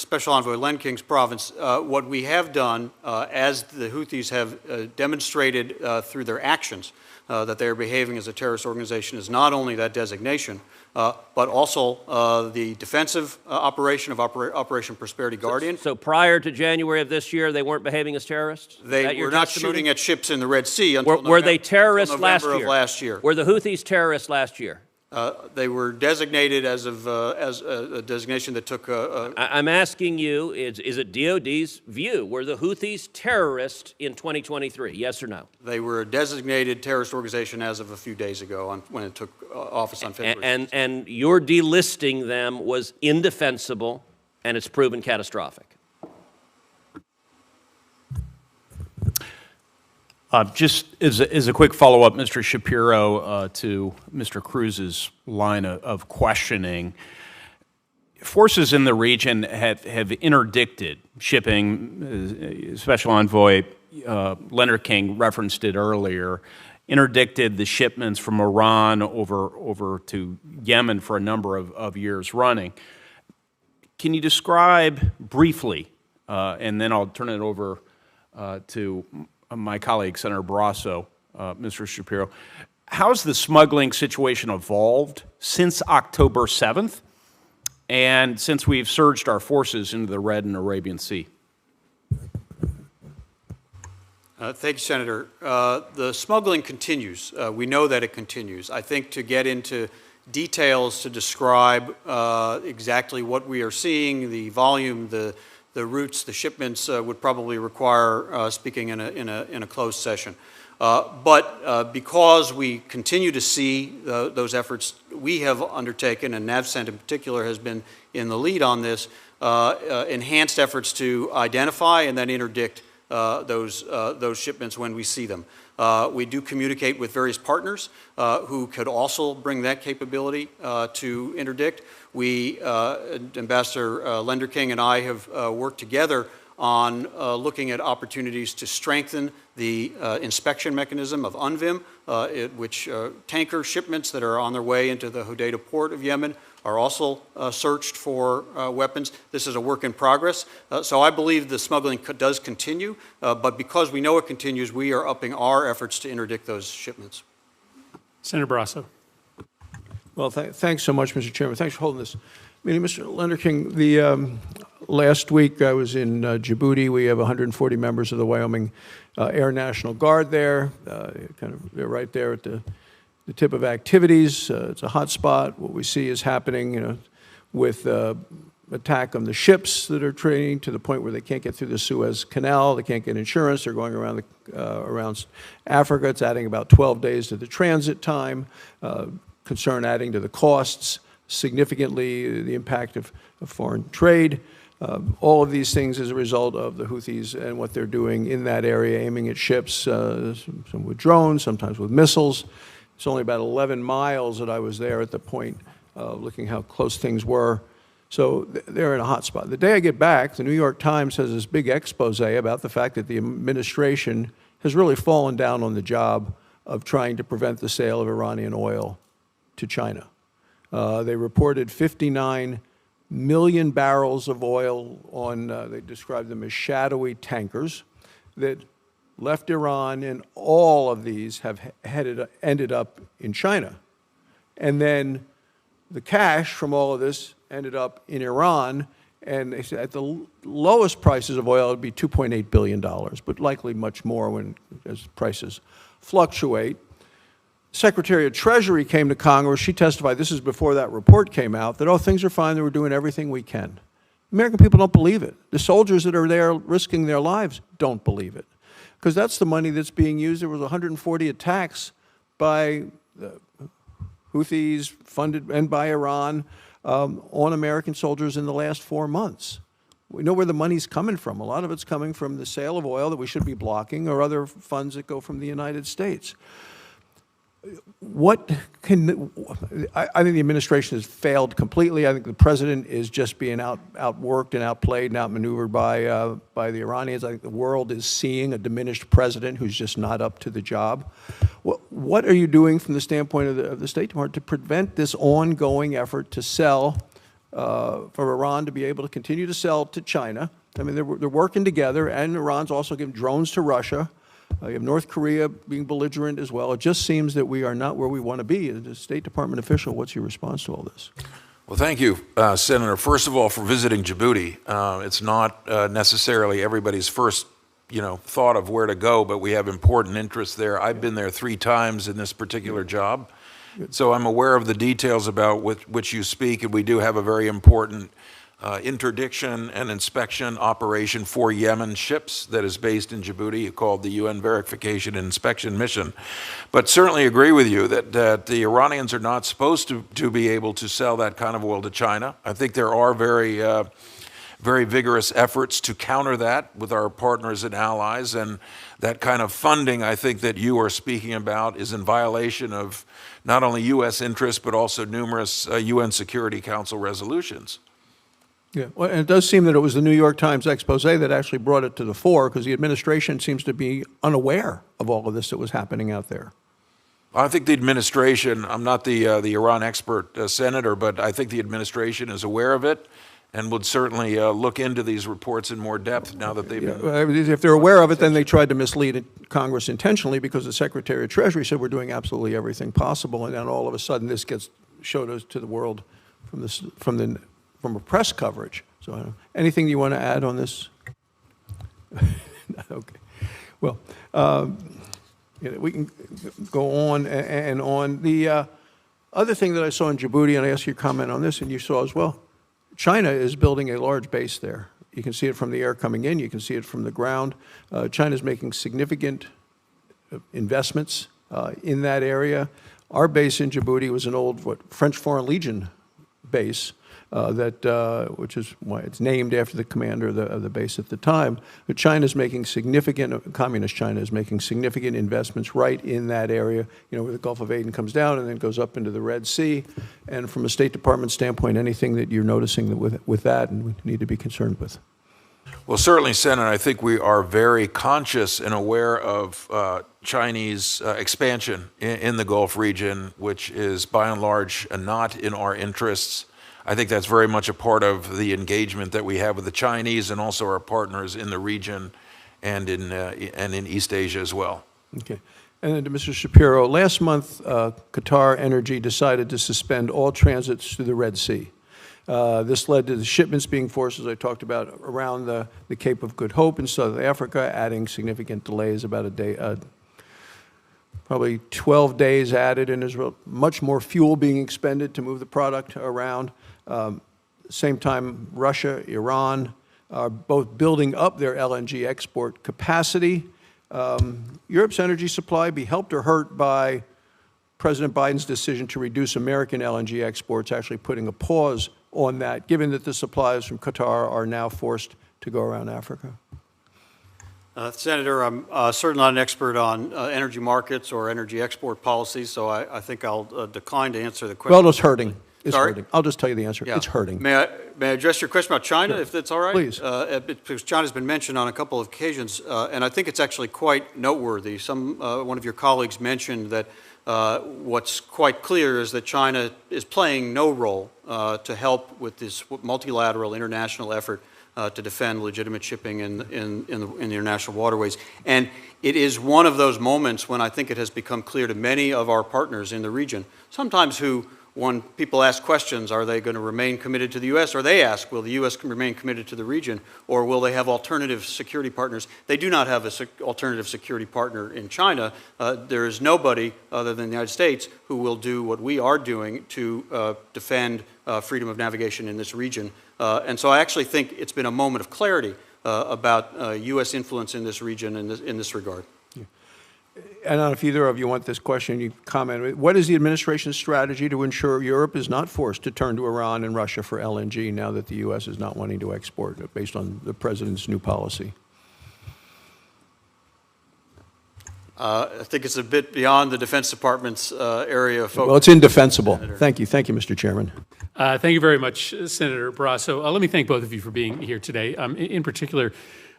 Special Envoy Len King's province. What we have done, as the Houthis have demonstrated through their actions that they are behaving as a terrorist organization, is not only that designation, but also the defensive operation of Operation Prosperity Guardian. So prior to January of this year, they weren't behaving as terrorists? They were not shooting at ships in the Red Sea until Were they terrorists November of last year. Were the Houthis terrorists last year? They were designated as a designation that took I'm asking you, is it DOD's view? Were the Houthis terrorists in 2023? Yes or no? They were a designated terrorist organization as of a few days ago when it took office on February. And your delisting them was indefensible, and it's proven catastrophic. Just as a quick follow-up, Mr. Shapiro, to Mr. Cruz's line of questioning, forces in the region have interdicted shipping. Special Envoy Leonard King referenced it earlier, interdicted the shipments from Iran over to Yemen for a number of years running. Can you describe briefly, and then I'll turn it over to my colleague, Senator Barrasso, Mr. Shapiro, how's the smuggling situation evolved since October 7th and since we've surged our forces into the Red and Arabian Sea? Thank you, Senator. The smuggling continues. We know that it continues. I think to get into details to describe exactly what we are seeing, the volume, the routes, the shipments would probably require speaking in a closed session. But because we continue to see those efforts we have undertaken, and NAVCENT in particular has been in the lead on this, enhanced efforts to identify and then interdict those shipments when we see them. We do communicate with various partners who could also bring that capability to interdict. Ambassador Leonard King and I have worked together on looking at opportunities to strengthen the inspection mechanism of UNVIM, which tanker shipments that are on their way into the Hodeidah port of Yemen are also searched for weapons. This is a work in progress. So I believe the smuggling does continue, but because we know it continues, we are upping our efforts to interdict those shipments. Senator Barrasso. Well, thanks so much, Mr. Chairman. Thanks for holding this meeting. Mr. Leonard King, last week I was in Djibouti. We have 140 members of the Wyoming Air National Guard there. They're right there at the tip of activities. It's a hot spot. What we see is happening, with attack on the ships that are trading to the point where they can't get through the Suez Canal, they can't get insurance, they're going around Africa. It's adding about 12 days to the transit time, concern adding to the costs, significantly the impact of foreign trade. All of these things as a result of the Houthis and what they're doing in that area, aiming at ships, some with drones, sometimes with missiles. It's only about 11 miles that I was there at the point, looking how close things were. So they're in a hot spot. The day I get back, the New York Times has this big expose about the fact that the administration has really fallen down on the job of trying to prevent the sale of Iranian oil to China. They reported 59 million barrels of oil on, they described them as shadowy tankers that left Iran, and all of these have ended up in China. And then the cash from all of this ended up in Iran, and they said at the lowest prices of oil it would be $2.8 billion, but likely much more as prices fluctuate. Secretary of Treasury came to Congress. She testified, this is before that report came out, that, oh, things are fine, that we're doing everything we can. American people don't believe it. The soldiers that are there risking their lives don't believe it, because that's the money that's being used. There was 140 attacks by the Houthis, funded and by Iran, on American soldiers in the last 4 months. We know where the money's coming from. A lot of it's coming from the sale of oil that we should be blocking, or other funds that go from the United States. I think the administration has failed completely. I think the president is just being outworked and outplayed and outmaneuvered by the Iranians. I think the world is seeing a diminished president who's just not up to the job. What are you doing from the standpoint of the State Department to prevent this ongoing effort to sell, for Iran to be able to continue to sell to China? I mean, they're working together, and Iran's also giving drones to Russia. You have North Korea being belligerent as well. It just seems that we are not where we want to be. As a State Department official, what's your response to all this? Well, thank you, Senator, first of all, for visiting Djibouti. It's not necessarily everybody's first thought of where to go, but we have important interests there. I've been there 3 times in this particular job, so I'm aware of the details about which you speak, and we do have a very important interdiction and inspection operation for Yemen ships that is based in Djibouti, called the UN Verification and Inspection Mission. But certainly agree with you that the Iranians are not supposed to be able to sell that kind of oil to China. I think there are very vigorous efforts to counter that with our partners and allies, and that kind of funding I think that you are speaking about is in violation of not only U.S. interests but also numerous UN Security Council resolutions. Yeah, well, and it does seem that it was the New York Times expose that actually brought it to the fore, because the administration seems to be unaware of all of this that was happening out there. I think the administration, I'm not the Iran expert, Senator, but I think the administration is aware of it and would certainly look into these reports in more depth now that they've been... If they're aware of it, then they tried to mislead Congress intentionally, because the Secretary of Treasury said we're doing absolutely everything possible, and then all of a sudden this gets showed to the world from a press coverage. So anything you want to add on this? Okay. Well, we can go on and on. The other thing that I saw in Djibouti, and I asked you to comment on this, and you saw as well, China is building a large base there. You can see it from the air coming in. You can see it from the ground. China's making significant investments in that area. Our base in Djibouti was an old French Foreign Legion base, which is why it's named after the commander of the base at the time. But China's making communist China is making significant investments right in that area, where the Gulf of Aden comes down and then goes up into the Red Sea. And from a State Department standpoint, anything that you're noticing with that and we need to be concerned with? Well, certainly, Senator, I think we are very conscious and aware of Chinese expansion in the Gulf region, which is by and large not in our interests. I think that's very much a part of the engagement that we have with the Chinese and also our partners in the region and in East Asia as well. Okay. And then to Mr. Shapiro, last month, Qatar Energy decided to suspend all transits through the Red Sea. This led to the shipments being forced, as I talked about, around the Cape of Good Hope in South Africa, adding significant delays, about a day, probably 12 days added, and there's much more fuel being expended to move the product around. same time, Russia, Iran are both building up their LNG export capacity. Europe's energy supply be helped or hurt by President Biden's decision to reduce American LNG exports, actually putting a pause on that, given that the supplies from Qatar are now forced to go around Africa? Senator, I'm certainly not an expert on energy markets or energy export policies, so I think I'll decline to answer the question. Well, it's hurting. It's Sorry? hurting. I'll just tell you the answer. Yeah. It's hurting. May I address your question about China, if that's all right? Please. Because China's been mentioned on a couple of occasions, and I think it's actually quite noteworthy. One of your colleagues mentioned that what's quite clear is that China is playing no role to help with this multilateral international effort to defend legitimate shipping in the international waterways. And it is one of those moments when I think it has become clear to many of our partners in the region, sometimes when people ask questions, are they going to remain committed to the U.S., or they ask, will the U.S. remain committed to the region, or will they have alternative security partners? They do not have an alternative security partner in China. There is nobody other than the United States who will do what we are doing to defend freedom of navigation in this region. And so I actually think it's been a moment of clarity about U.S. influence in this region in this regard. I don't know if either of you want this question, you comment. What is the administration's strategy to ensure Europe is not forced to turn to Iran and Russia for LNG now that the U.S. is not wanting to export it based on the president's new policy? I think it's a bit beyond the Defense Department's area of focus. Well, it's indefensible. Thank you. Thank you, Mr. Chairman. Thank you very much, Senator Barrasso. Let me thank both of you for being here today. In particular,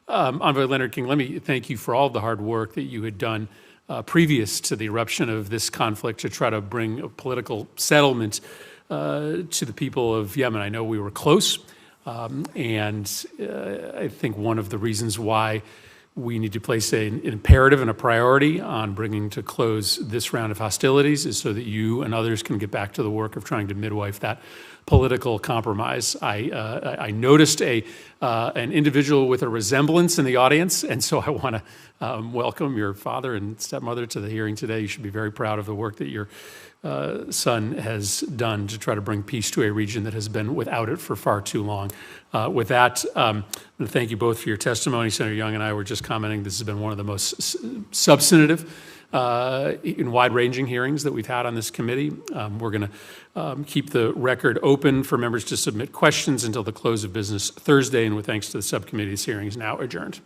Envoy Leonard King, let me thank you for all the hard work that you had done previous to the eruption of this conflict to try to bring a political settlement to the people of Yemen. I know we were close, and I think one of the reasons why we need to place an imperative and a priority on bringing to close this round of hostilities is so that you and others can get back to the work of trying to midwife that political compromise. I noticed an individual with a resemblance in the audience, and so I want to welcome your father and stepmother to the hearing today. You should be very proud of the work that your son has done to try to bring peace to a region that has been without it for far too long. With that, thank you both for your testimony. Senator Young and I were just commenting this has been one of the most substantive in wide-ranging hearings that we've had on this committee. We're going to keep the record open for members to submit questions until the close of business Thursday, and with thanks to the subcommittee, this hearing is now adjourned.